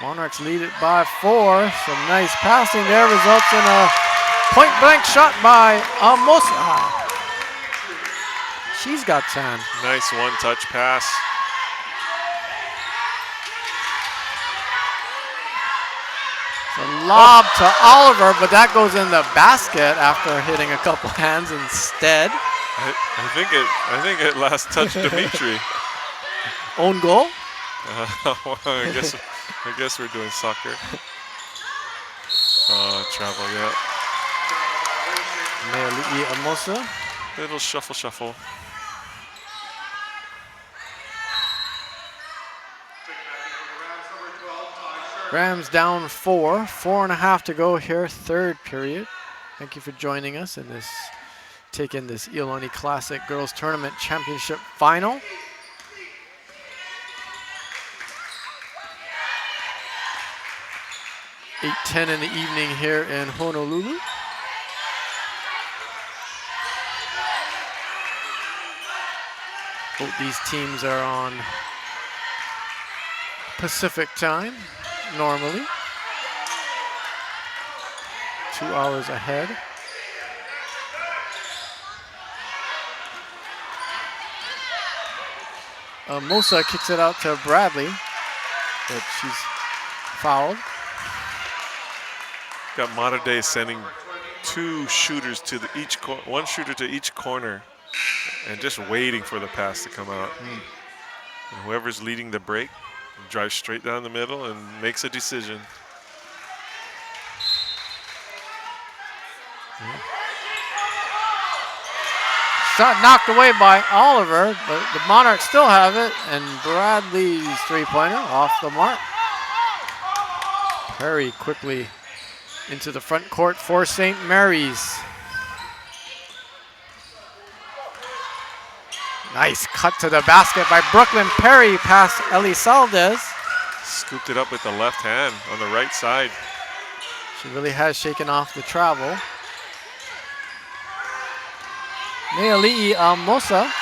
Monarchs lead it by 4. Some nice passing there results in a point-blank shot by Amosa. She's got 10. Nice one-touch pass. It's a lob to Oliver, but that goes in the basket after hitting a couple hands instead. I think it last touched Dimitri. Own goal? I guess we're doing soccer. Travel, yeah. Meali'i Amosa. Little shuffle. Rams down 4. 4.5 to go here, 3rd period. Thank you for joining us in this, taking this Iolani Classic Girls Tournament Championship Final. (8:10) in the evening here in Honolulu. Both these teams are on Pacific time, normally. 2 hours ahead. Mosa kicks it out to Bradley, but she's fouled. Got Mater Dei sending two shooters to one shooter to each corner, and just waiting for the pass to come out. And whoever's leading the break drives straight down the middle and makes a decision. Shot knocked away by Oliver, but the Monarchs still have it, and Bradley's three-pointer off the mark. Perry quickly into the front court for St. Mary's. Nice cut to the basket by Brooklyn Perry past Elizalde. Scooped it up with the left hand on the right side. She really has shaken off the travel. Meali'i Amosa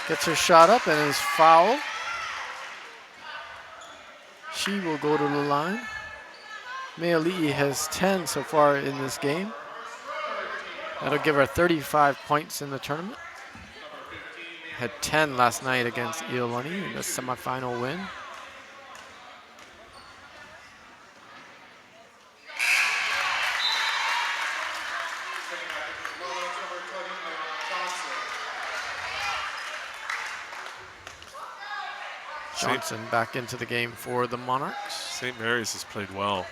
gets her shot up and is fouled. She will go to the line. Meali'i has 10 so far in this game. That'll give her 35 points in the tournament. Had 10 last night against Iolani in the semifinal win. Johnson back into the game for the Monarchs. St. Mary's has played well.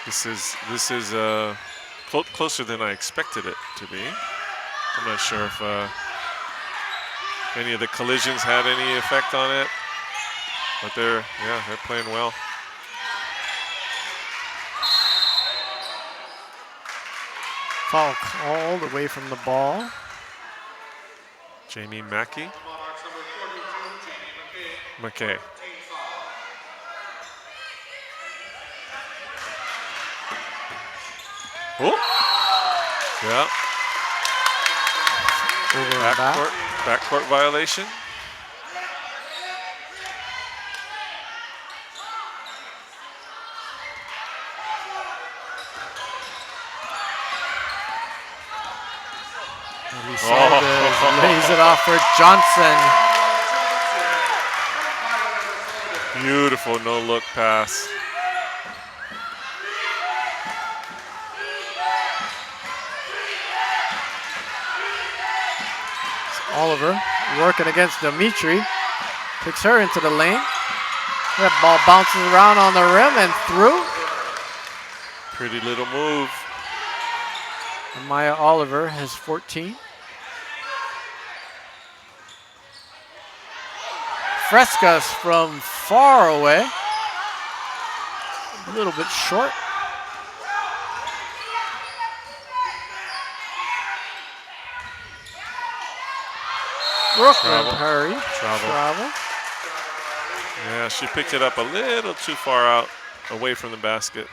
This is closer than I expected it to be. I'm not sure if any of the collisions had any effect on it, but they're playing well. Foul called away from the ball. Jamie Mackey. McKay. Oh. Yeah. Over and back. Backcourt violation. Lays it off for Johnson. Beautiful no-look pass. Oliver working against Dimitri. Kicks her into the lane. That ball bounces around on the rim and through. Pretty little move. And Maya Oliver has 14. Frescas from far away. A little bit short. Brooklyn Perry. Travel. Yeah, she picked it up a little too far out, away from the basket.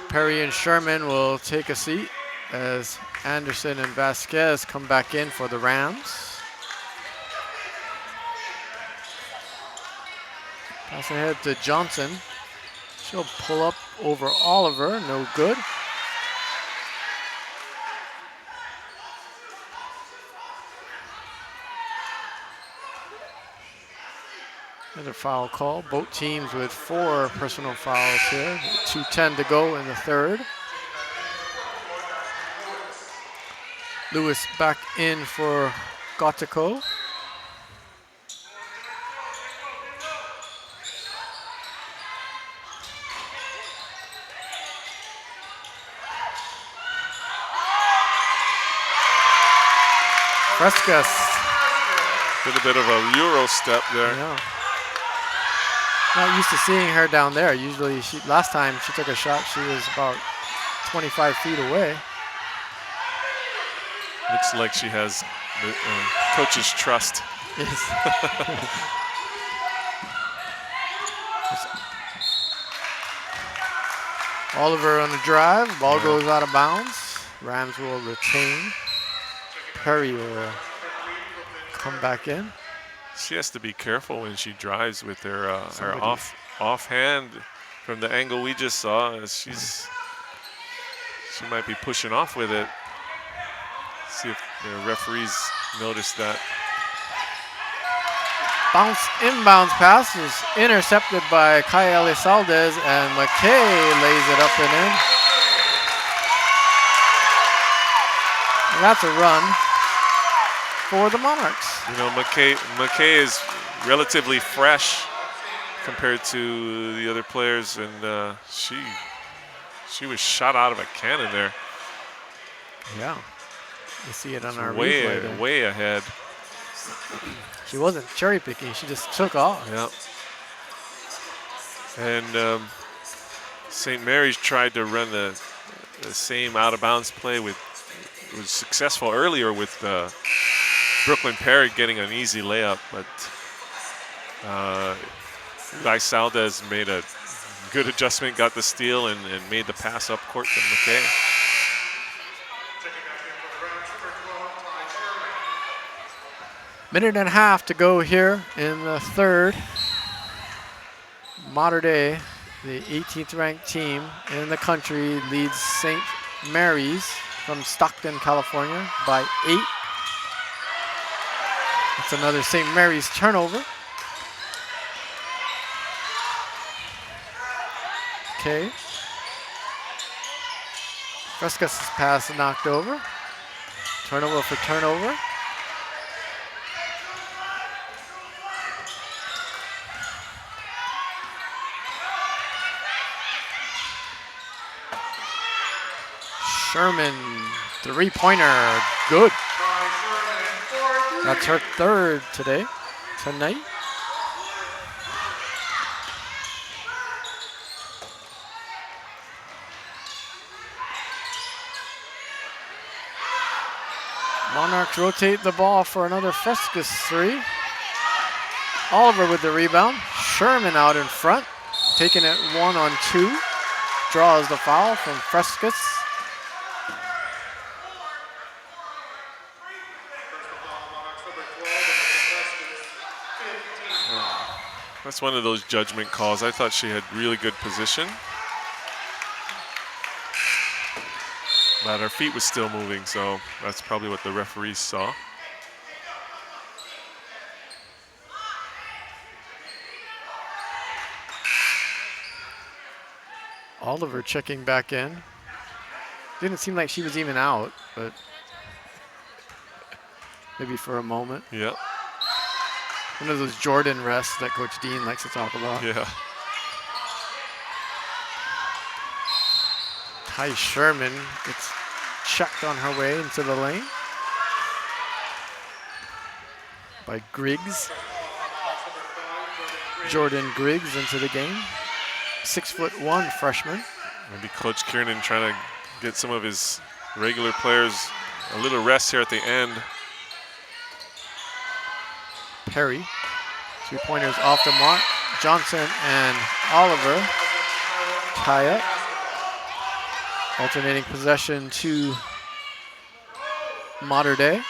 Perry and Sherman will take a seat as Anderson and Vasquez come back in for the Rams. Pass ahead to Johnson. She'll pull up over Oliver, no good. Another foul call. Both teams with 4 personal fouls here. 2:10 to go in the third. Lewis back in for Gautico. Frescas. Did a bit of a Euro step there. Yeah. Not used to seeing her down there. Usually, last time she took a shot, she was about 25 feet away. Looks like she has the coach's trust. Yes. Oliver on the drive. Ball goes out of bounds. Rams will retain. Perry will come back in. She has to be careful when she drives with her offhand from the angle we just saw. As she might be pushing off with it. See if the referees notice that. Inbounds pass is intercepted by Kai Elizalde, and McKay lays it up and in. And that's a run for the Monarchs. You know, McKay is relatively fresh compared to the other players, and she was shot out of a cannon there. Yeah, you see it on our replay there. Way ahead. She wasn't cherry picking; she just took off. Yeah. And St. Mary's tried to run the same out of bounds play was successful earlier with Brooklyn Perry getting an easy layup, but Elizalde made a good adjustment, got the steal, and made the pass up court to McKay. Minute and a half to go here in the third. Mater Dei, the 18th ranked team in the country, leads St. Mary's from Stockton, California by 8. That's another St. Mary's turnover. Okay. Frescas' pass knocked over. Turnover for turnover. Sherman, three-pointer, good. That's her third tonight. Monarchs rotate the ball for another Frescas three. Oliver with the rebound. Sherman out in front, taking it 1-on-2. Draws the foul from Frescas. That's one of those judgment calls. I thought she had really good position, but her feet was still moving, so that's probably what the referees saw. Oliver checking back in. Didn't seem like she was even out, but maybe for a moment. Yeah. One of those Jordan rests that Coach Dean likes to talk about. Yeah. Ty Sherman gets checked on her way into the lane by Griggs. Jordan Griggs into the game. 6'1" freshman. Maybe Coach Kiernan trying to get some of his regular players a little rest here at the end. Perry, 3-pointers off the mark. Johnson and Oliver tie up. Alternating possession to Mater Dei.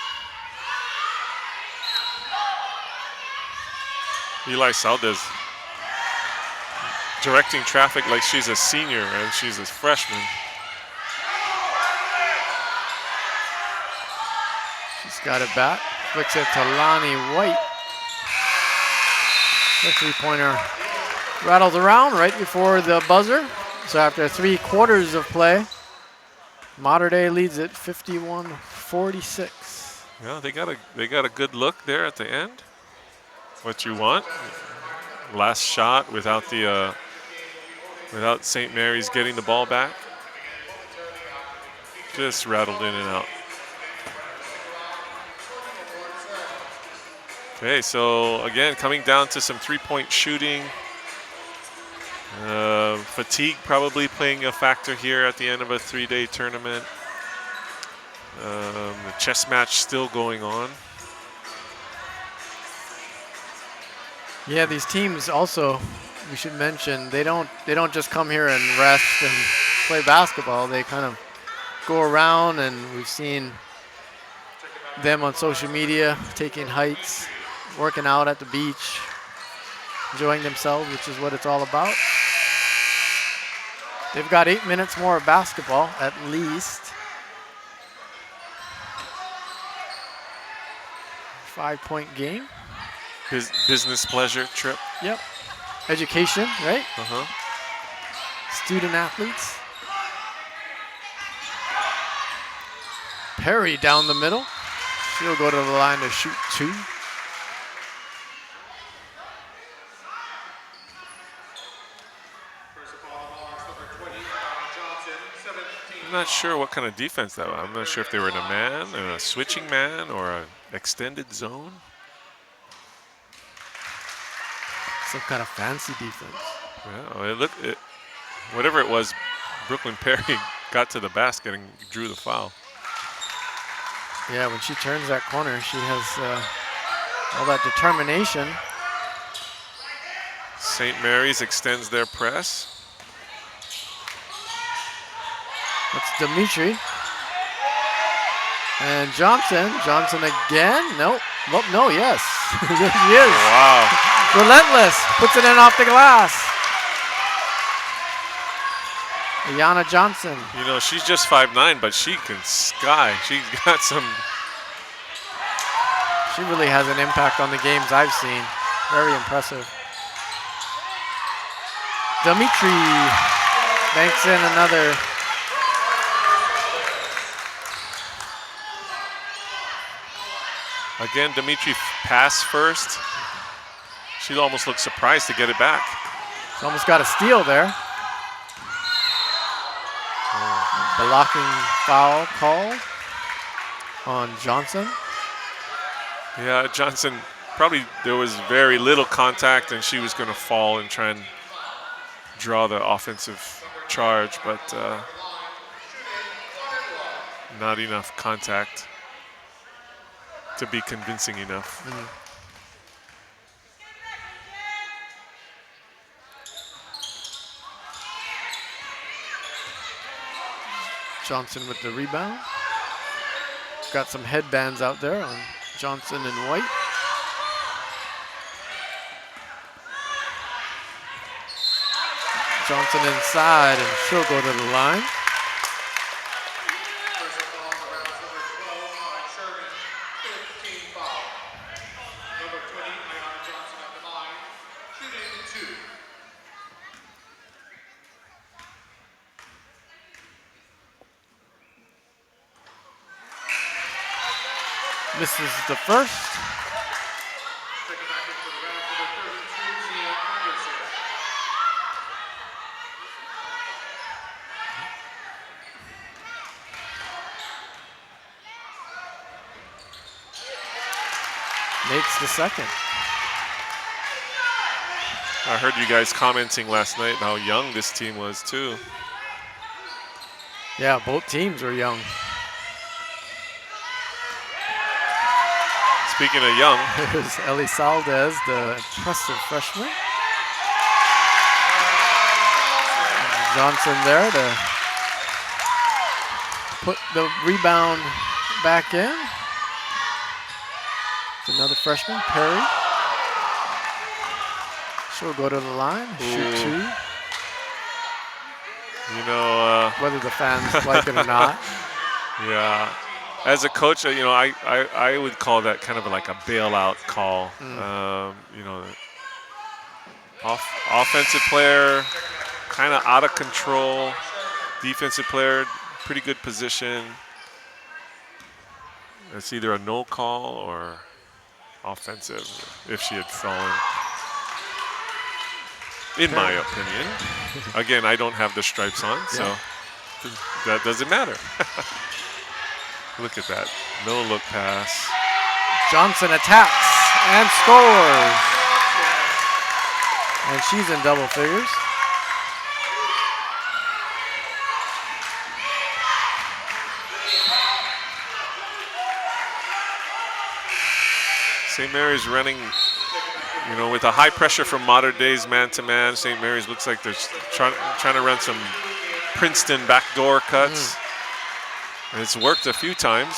Elizalde directing traffic like she's a senior and she's a freshman. She's got it back. Flicks it to Lonnie White. The three-pointer rattles around right before the buzzer. So after 3 quarters of play, Mater Dei leads it 51-46. Yeah, they got a good look there at the end. What you want. Last shot without St. Mary's getting the ball back. Just rattled in and out. Okay, so again, coming down to some three-point shooting. Fatigue probably playing a factor here at the end of a 3-day tournament. The chess match still going on. Yeah, these teams also, we should mention, they don't just come here and rest and play basketball. They kind of go around, and we've seen them on social media taking hikes working out at the beach, enjoying themselves, which is what it's all about. They've got 8 minutes more of basketball at least. 5-point game. Business pleasure trip. Yep. Education, right? Uh-huh. Student athletes. Perry down the middle. She'll go to the line to shoot 2. I'm not sure what kind of defense that was. I'm not sure if they were in a man, in a switching man, or an extended zone. Some kind of fancy defense. Yeah, whatever it was, Brooklyn Perry got to the basket and drew the foul. Yeah, when she turns that corner, she has all that determination. St. Mary's extends their press. That's Dimitri. And Johnson. Johnson again. Nope. Well, no, yes. There she is. Wow. Relentless. Puts it in off the glass. Ayanna Johnson. You know, she's just 5'9", but she can sky. She's got some. She really has an impact on the games I've seen. Very impressive. Dimitri banks in another. Again, Dimitri pass first. She almost looked surprised to get it back. She's almost got a steal there. Blocking foul called on Johnson. Yeah, Johnson, probably there was very little contact and she was going to fall and try and draw the offensive charge, but not enough contact to be convincing enough. Johnson with the rebound. Got some headbands out there on Johnson and White. Johnson inside, and she'll go to the line. Misses the first. Makes the second. I heard you guys commenting last night how young this team was too. Yeah, both teams were young. Speaking of young, Here's Elizalde, the impressive freshman. Johnson there to put the rebound back in. It's another freshman, Perry. She'll go to the line, shoot 2. you know, Whether the fans like it or not. yeah. As a coach, you know, I would call that kind of like a bailout call. You know, offensive player, kind of out of control. Defensive player, pretty good position. It's either a no call or offensive if she had fallen. In my opinion. Again, I don't have the stripes on, so that doesn't matter. Look at that. No look pass. Johnson attacks and scores. And she's in double figures. St. Mary's running, you know, with a high pressure from Modern Day's man-to-man. St. Mary's looks like they're trying to run some Princeton backdoor cuts. And it's worked a few times.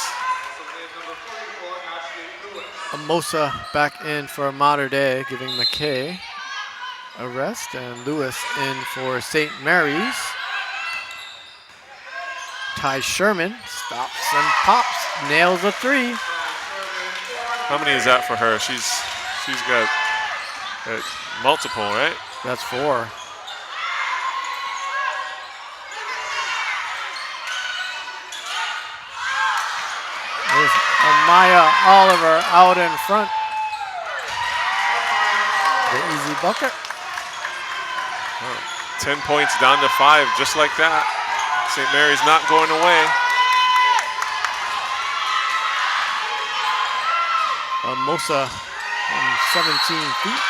Amosa back in for Mater Dei, giving McKay a rest, and Lewis in for St. Mary's. Ty Sherman stops and pops, nails a three. How many is that for her? She's got multiple, right? That's 4. There's Amaya Oliver out in front. The easy bucket. 10 points down to 5, just like that. St. Mary's not going away. Mosa from 17 feet.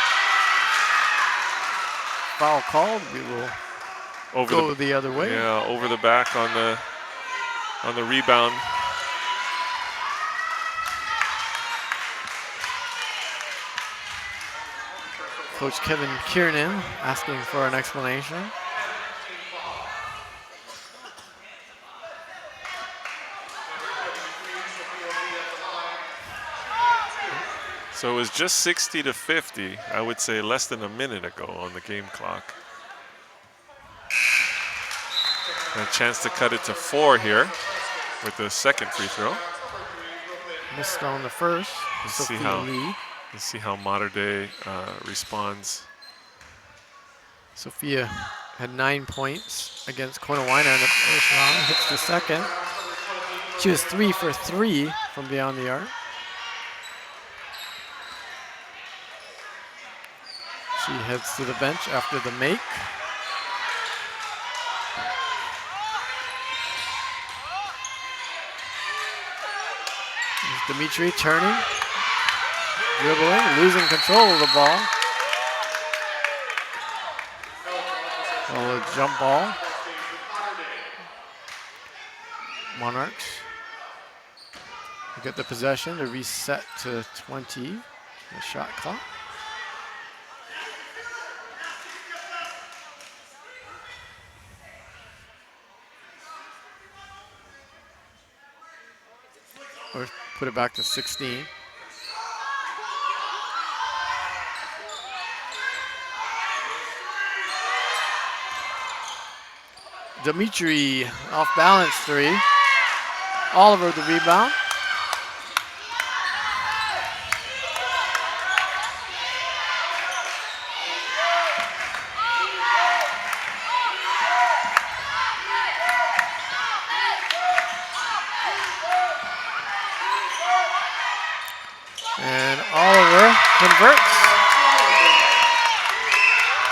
Foul called. We will go the other way. Yeah, over the back on the rebound. Coach Kevin Kiernan asking for an explanation. So it was just 60 to 50, I would say less than a minute ago on the game clock. And a chance to cut it to 4 here with the second free throw. Missed on the first. Let's Sophia see how Mater Dei responds. Sophia had 9 points against Conewaina in the first round, hits the second. She was 3 for 3 from beyond the arc. She heads to the bench after the make. There's Dimitri turning, dribbling, losing control of the ball. A jump ball. Monarchs get the possession to reset to 20, the shot clock. Or put it back to 16. Dimitri off balance 3. Oliver the rebound. And Oliver converts.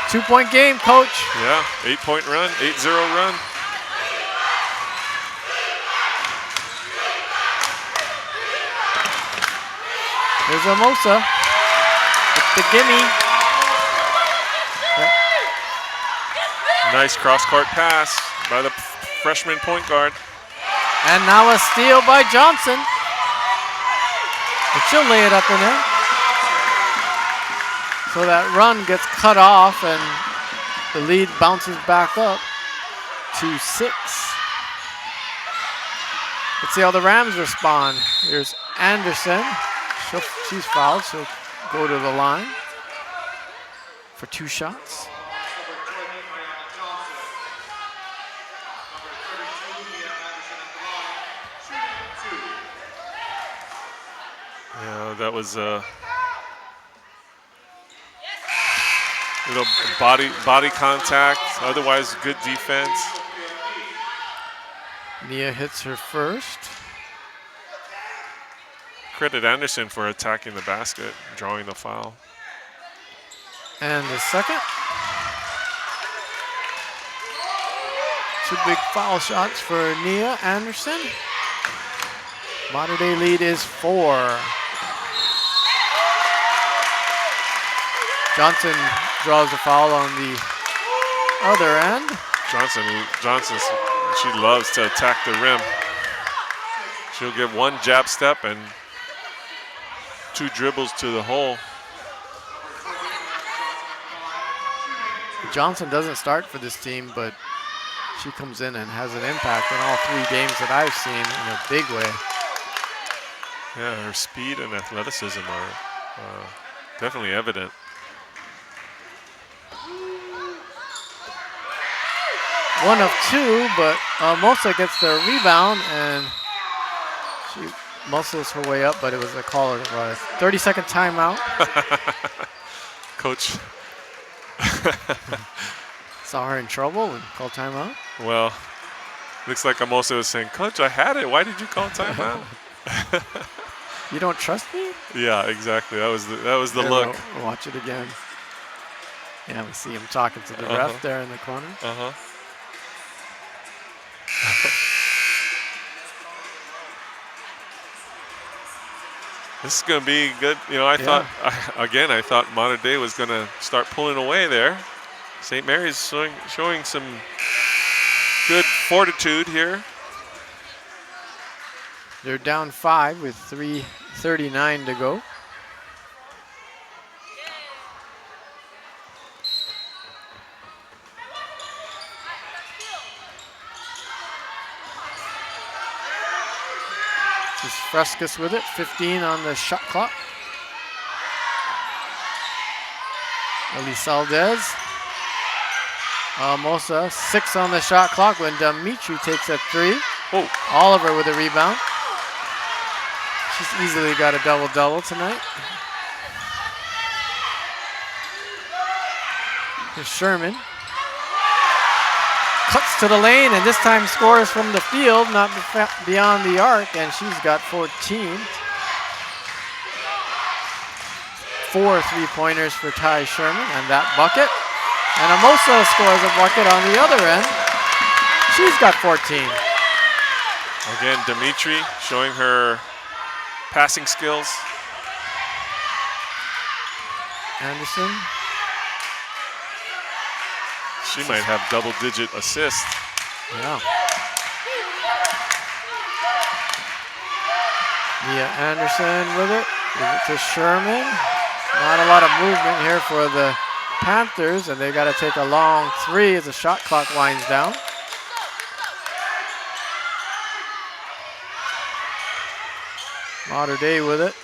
2-point game, coach. Yeah, 8-point run, 8-0 run. There's Amosa with the gimme. Nice cross-court pass by the freshman point guard. And now a steal by Johnson. But she'll lay it up in there. So that run gets cut off and the lead bounces back up to 6. Let's see how the Rams respond. Here's Anderson. She's fouled. She'll go to the line for 2 shots. Yeah, that was a little body contact. Otherwise, good defense. Nia hits her first. Credit Anderson for attacking the basket, drawing the foul. And the second. 2 big foul shots for Nia Anderson. Mater Dei lead is 4. Johnson draws a foul on the other end. Johnson, she loves to attack the rim. She'll give 1 jab step and 2 dribbles to the hole. Johnson doesn't start for this team, but she comes in and has an impact in all 3 games that I've seen in a big way. Yeah, her speed and athleticism are definitely evident. One of two, but Mosa gets the rebound, and she muscles her way up, but it was a call of a 30-second timeout. Coach, Saw her in trouble and called timeout. well, looks like Amosa was saying, Coach, I had it. Why did you call timeout? You don't trust me? Yeah, exactly. That was the Yeah, look. we'll watch it again. Yeah, we see him talking to the ref there in the corner. This is going to be good. You know, I thought Mater Dei was going to start pulling away there. St. Mary's showing some good fortitude here. They're down 5 with 3:39 to go. This is Frescas with it, 15 on the shot clock. Elizalde. Mosa, 6 on the shot clock when Dimitri takes a 3. Oh, Oliver with a rebound. She's easily got a double-double tonight. Here's Sherman. Cuts to the lane and this time scores from the field, not beyond the arc, and she's got 14. 4 3-pointers for Ty Sherman and that bucket. And Amosa scores a bucket on the other end. She's got 14. again, Dimitri showing her passing skills. Anderson. She might have double-digit assists. Yeah. Mia Anderson with it. Give it to Sherman. Not a lot of movement here for the Panthers, and they got to take a long 3 as the shot clock winds down. Mater Dei with it.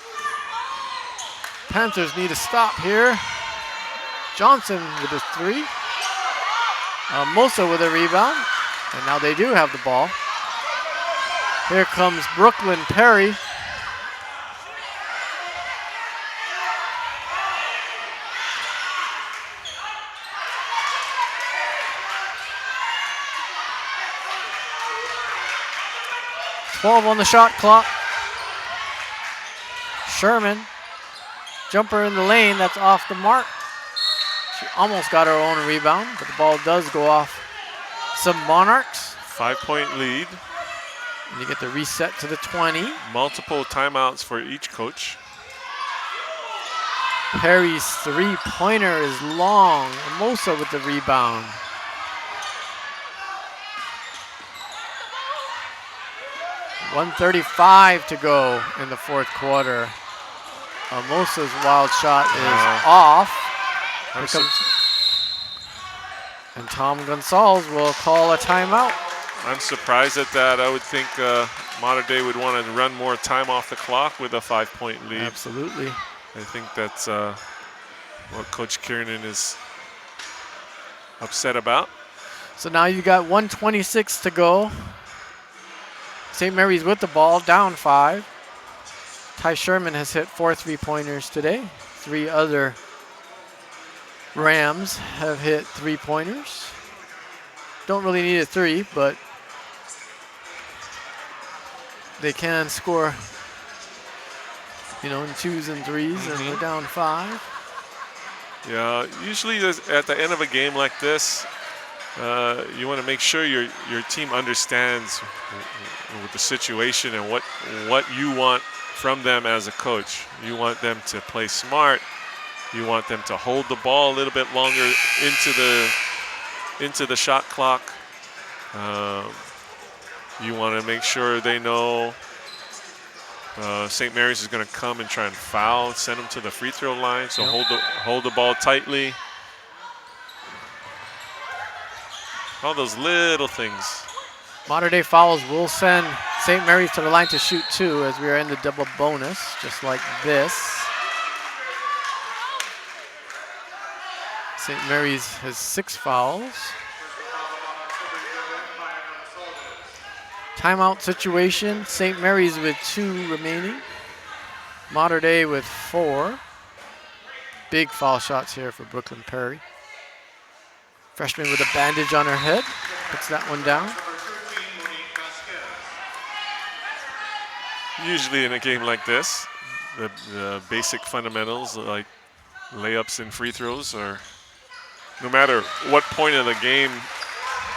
Panthers need a stop here. Johnson with a 3. Mosa with a rebound, and now they do have the ball. Here comes Brooklyn Perry. .12 on the shot clock. Sherman, jumper in the lane, that's off the mark. She almost got her own rebound, but the ball does go off some Monarchs. 5-point lead. And you get the reset to the 20. Multiple timeouts for each coach. Perry's 3-pointer is long. Mosa with the rebound. .135 to go in the fourth quarter. Mosa's wild shot is off. And Tom Gonzalez will call a timeout. I'm surprised at that. I would think Mater Dei would want to run more time off the clock with a 5-point lead. Absolutely. I think that's what Coach Kiernan is upset about. So now you got 1:26 to go. St. Mary's with the ball, down 5. Ty Sherman has hit 4 3-pointers today. 3 other Rams have hit 3-pointers. Don't really need a 3, but they can score, in 2s and 3s, and they're down 5. Yeah, usually at the end of a game like this, you want to make sure your team understands with the situation and what you want from them as a coach. You want them to play smart. You want them to hold the ball a little bit longer into the shot clock. You want to make sure they know St. Mary's is going to come and try and foul, send them to the free throw line. So hold the ball tightly. All those little things. Mater Dei fouls will send St. Mary's to the line to shoot 2 as we are in the double bonus, just like this. St. Mary's has 6 fouls. Timeout situation, St. Mary's with 2 remaining. Mater Dei with 4. Big foul shots here for Brooklyn Perry. Freshman with a bandage on her head, puts that one down. Usually in a game like this, the basic fundamentals like layups and free throws, or no matter what point of the game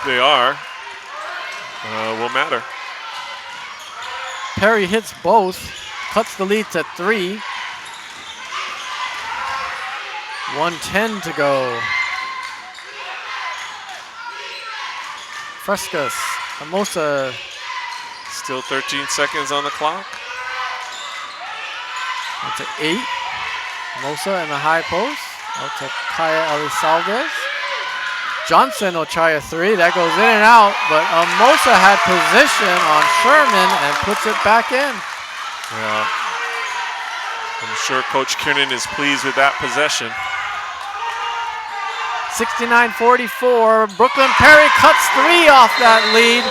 they are, will matter. Perry hits both, cuts the lead to 3. 1:10 to go. Frescas, Hermosa. Still 13 seconds on the clock. That's an 8. Hermosa in the high post. Out to Kaya Elizalde. Johnson will try a 3. That goes in and out, but Hermosa had position on Sherman and puts it back in. Yeah. I'm sure Coach Kiernan is pleased with that possession. 69-44. Brooklyn Perry cuts 3 off that lead.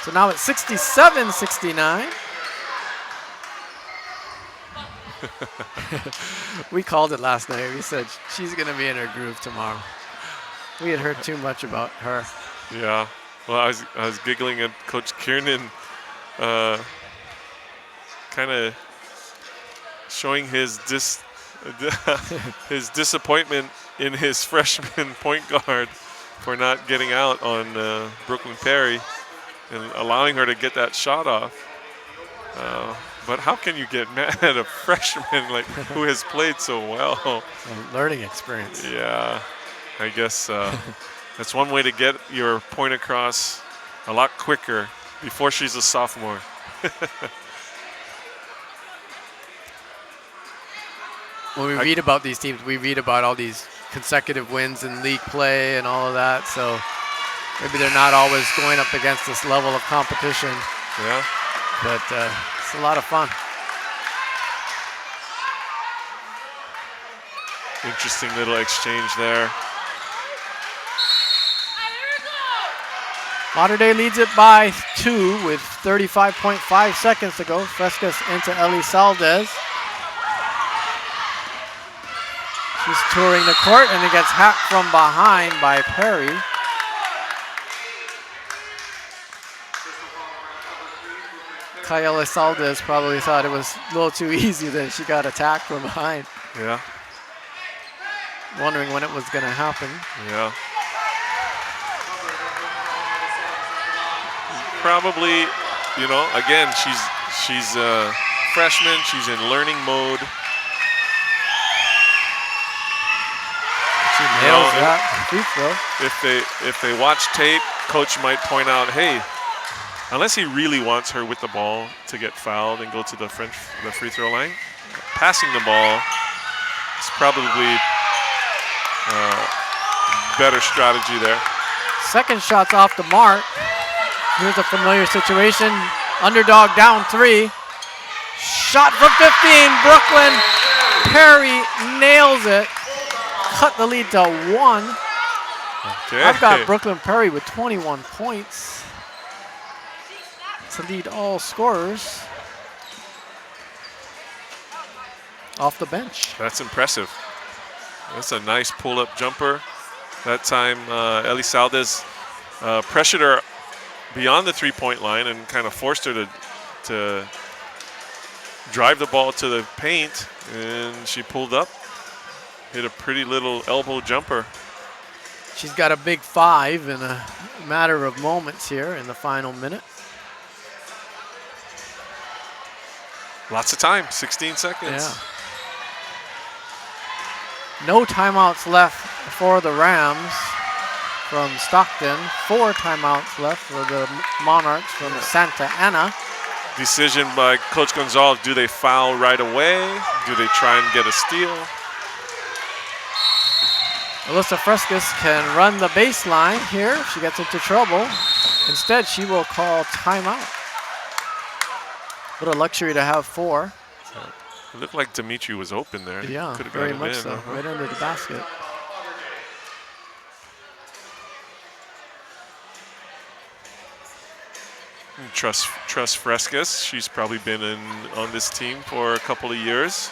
So now it's 67-69. We called it last night. We said she's going to be in her groove tomorrow. We had heard too much about her. Yeah. Well, I was giggling at Coach Kiernan, kind of showing his his disappointment in his freshman point guard for not getting out on Brooklyn Perry and allowing her to get that shot off. But how can you get mad at a freshman like who has played so well? A learning experience. Yeah, I guess that's one way to get your point across a lot quicker before she's a sophomore. When we read about these teams, we read about all these consecutive wins in league play and all of that. So maybe they're not always going up against this level of competition. Yeah. But it's a lot of fun. Interesting little exchange there. Mater Dei leads it by 2 with 35.5 seconds to go. Frescas into Elizalde. She's touring the court and it gets hacked from behind by Perry. Kaya Elizalde probably thought it was a little too easy that she got attacked from behind. Yeah. Wondering when it was going to happen. Yeah. Probably, you know, again, she's a freshman. She's in learning mode. She nails that free throw. If they watch tape, coach might point out, hey, unless he really wants her with the ball to get fouled and go to the free throw line, passing the ball is probably better strategy there. Second shot's off the mark. Here's a familiar situation. Underdog down 3. Shot from 15. Brooklyn. Perry nails it. Cut the lead to 1. Okay. I've got Brooklyn Perry with 21 points to lead all scorers off the bench. That's impressive. That's a nice pull-up jumper. That time, Elizalde pressured her beyond the three-point line and kind of forced her to drive the ball to the paint, and she pulled up, hit a pretty little elbow jumper. She's got a big 5 in a matter of moments here in the final minute. Lots of time, 16 seconds. Yeah. No timeouts left for the Rams from Stockton. 4 timeouts left for the Monarchs from Santa Ana. Decision by Coach Gonzalez, do they foul right away? Do they try and get a steal? Alyssa Frescas can run the baseline here if she gets into trouble. Instead, she will call timeout. What a luxury to have 4. It looked like Dimitri was open there. Yeah, Could have very got it much in, so. uh-huh. Right under the basket. Trust Frescas. She's probably been on this team for a couple of years.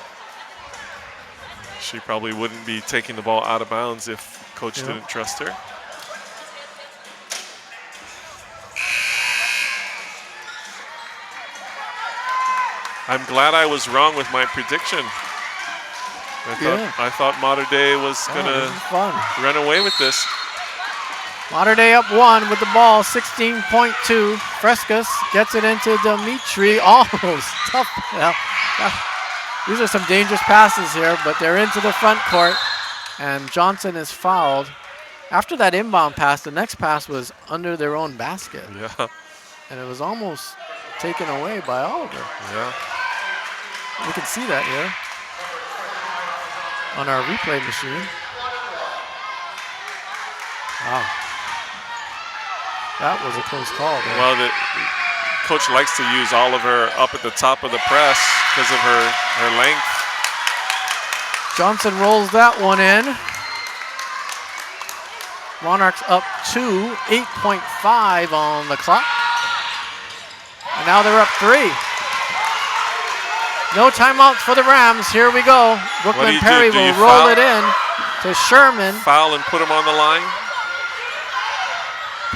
She probably wouldn't be taking the ball out of bounds if coach didn't trust her. I'm glad I was wrong with my prediction. I thought Mater Dei was This gonna is fun. run away with this. Mater Dei up 1 with the ball, 16.2. Frescas gets it into Dimitri. Almost tough. These are some dangerous passes here, but they're into the front court, and Johnson is fouled. After that inbound pass, the next pass was under their own basket, Yeah, and it was almost taken away by Oliver. yeah. We can see that here on our replay machine. Wow. That was a close call there. Well, the coach likes to use Oliver up at the top of the press because of her length. Johnson rolls that one in. Monarchs up 2, 8.5 on the clock. And now they're up 3. No timeouts for the Rams. Here we go. Brooklyn Perry Do will you roll foul? it in to Sherman. Foul and put him on the line.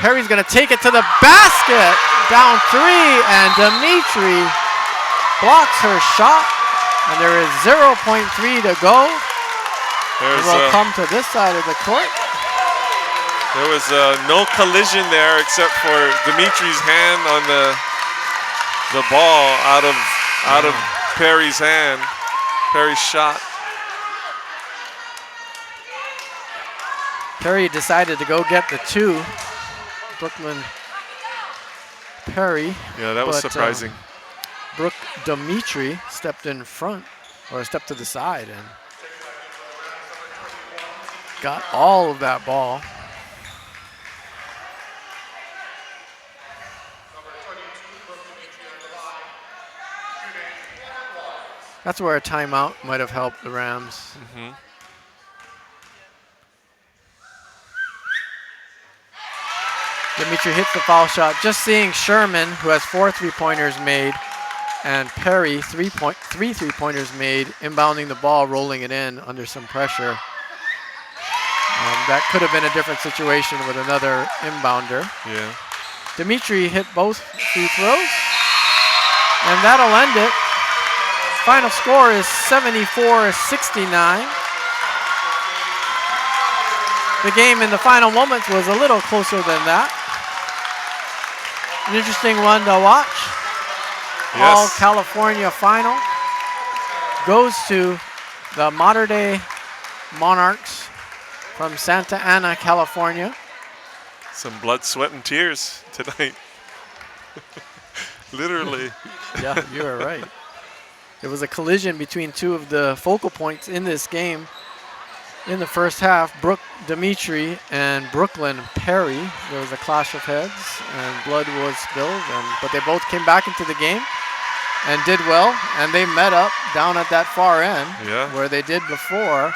Perry's going to take it to the basket. Down 3, and Dimitri blocks her shot. And there is 0.3 to go. We'll come to this side of the court. There was no collision there except for Dimitri's hand on the ball out of Perry's hand. Perry's shot. Perry decided to go get the 2. Brooklyn Perry. Yeah, that was surprising. Brooke Dimitri stepped in front, or stepped to the side, and got all of that ball. That's where a timeout might have helped the Rams. Dimitri hits the foul shot. Just seeing Sherman, who has 4 3-pointers made, and Perry, 3 3-pointers made, inbounding the ball, rolling it in under some pressure. That could have been a different situation with another inbounder. Yeah. Dimitri hit both free throws, and that'll end it. Final score is 74-69. The game in the final moments was a little closer than that. An interesting one to watch. Yes. All California final goes to the Mater Dei Monarchs from Santa Ana, California. Some blood, sweat, and tears tonight. Literally. Yeah, you are right. It was a collision between 2 of the focal points in this game. In the first half, Brooke Dimitri and Brooklyn Perry. There was a clash of heads, and blood was spilled. But they both came back into the game and did well. And they met up down at that far end, where they did before,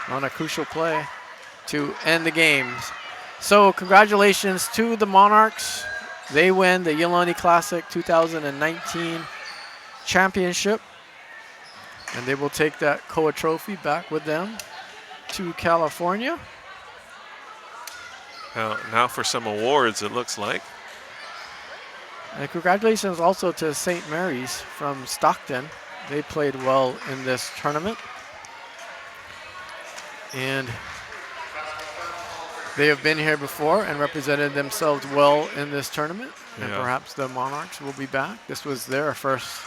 on a crucial play to end the games. So congratulations to the Monarchs. They win the Iolani Classic 2019 championship, and they will take that Koa trophy back with them to California. Now for some awards, it looks like. And congratulations also to St. Mary's from Stockton. They played well in this tournament. And they have been here before and represented themselves well in this tournament. And perhaps the Monarchs will be back. This was their first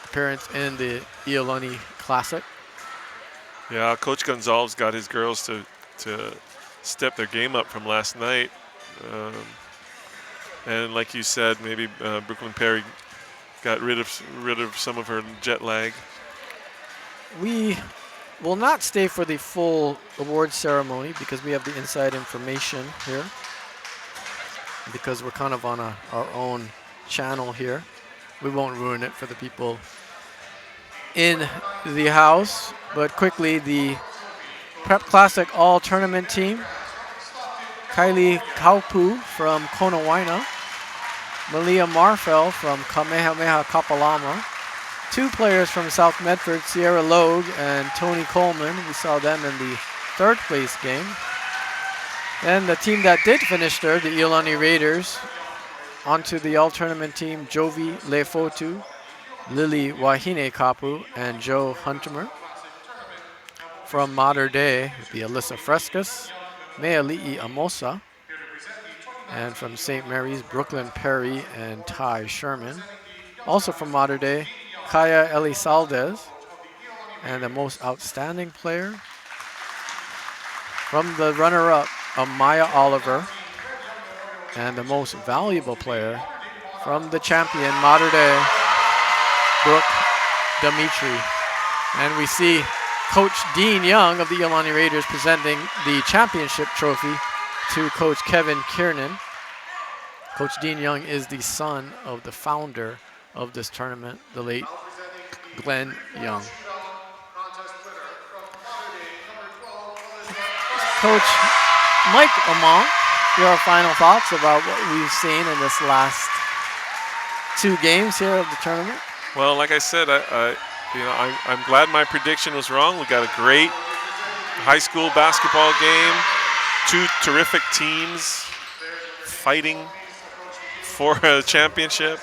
appearance in the Iolani Classic. Yeah, Coach Gonzalez got his girls to step their game up from last night. And like you said, maybe Brooklyn Perry got rid of some of her jet lag. We will not stay for the full award ceremony because we have the inside information here. because we're kind of on our own channel here. We won't ruin it for the people in the house, but quickly the Prep Classic All Tournament team. Kylie Kaupu from Konawaina, Malia Marfell from Kamehameha Kapalama, 2 players from South Medford, Sierra Logue and Tony Coleman. We saw them in the 3rd place game. And the team that did finish third, the Iolani Raiders, onto the all-tournament team, Jovi Lefotu, Lily Wahine Kapu, and Joe Huntemer. From Mater Dei, the Alyssa Frescas, Meali'i Amosa, and from St. Mary's, Brooklyn Perry and Ty Sherman. Also from Mater Dei, Kaya Elizaldes, and the most outstanding player from the runner-up, Amaya Oliver, and the most valuable player from the champion, Mater Dei, Brooke Dimitri. And we see Coach Dean Young of the Iolani Raiders presenting the championship trophy to Coach Kevin Kiernan. Coach Dean Young is the son of the founder of this tournament, the late Glenn Young. Coach Mike Among, your final thoughts about what we've seen in this last 2 games here of the tournament? Well, like I said, I'm glad my prediction was wrong. We got a great high school basketball game. 2 terrific teams fighting for a championship.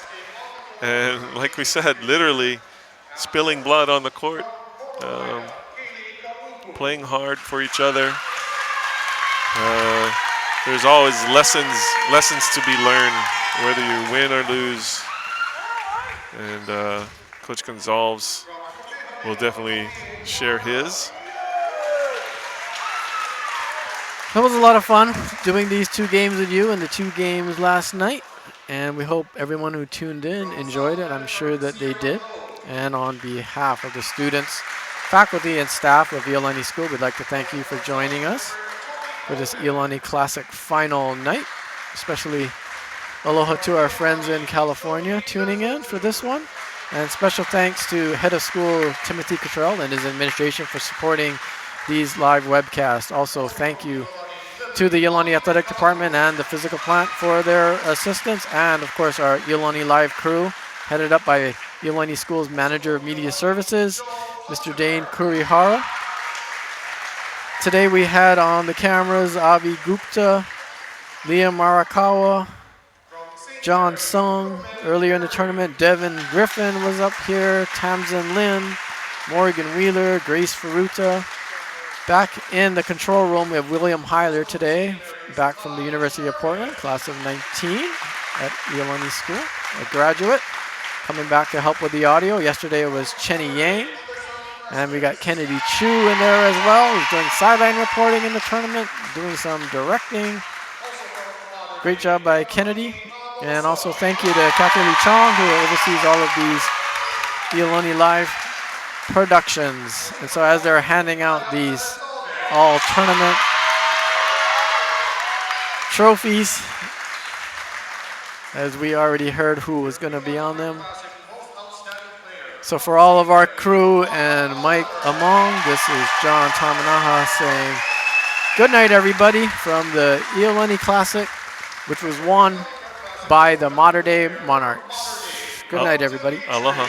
And like we said, literally spilling blood on the court, playing hard for each other. There's always lessons to be learned, whether you win or lose. And Coach Gonzalez will definitely share his. That was a lot of fun doing these 2 games with you and the 2 games last night. And we hope everyone who tuned in enjoyed it. I'm sure that they did. And on behalf of the students, faculty, and staff of Iolani School, we'd like to thank you for joining us for this Iolani Classic final night. Especially aloha to our friends in California tuning in for this one. And special thanks to Head of School Timothy Cottrell and his administration for supporting these live webcasts. Also, thank you to the Iolani Athletic Department and the physical plant for their assistance. And, of course, our Iolani Live crew, headed up by Iolani School's Manager of Media Services, Mr. Dane Kurihara. Today we had on the cameras Avi Gupta, Liam Marakawa, John Sung. Earlier in the tournament, Devin Griffin was up here, Tamsin Lin, Morgan Wheeler, Grace Ferruta. Back in the control room, we have William Hyler today, back from the University of Portland, class of 19 at Iolani School, a graduate, coming back to help with the audio. Yesterday it was Chenny Yang, and we got Kennedy Chu in there as well. He's doing sideline reporting in the tournament, doing some directing. Great job by Kennedy. And also thank you to Kathy Lee Chong, who oversees all of these Iolani Live productions. And so as they're handing out these all tournament trophies, as we already heard who was going to be on them. So for all of our crew and Mike Among, this is John Tamanaha saying good night, everybody, from the Iolani Classic, which was won by the Mater Dei Monarchs. Good night, everybody. Aloha.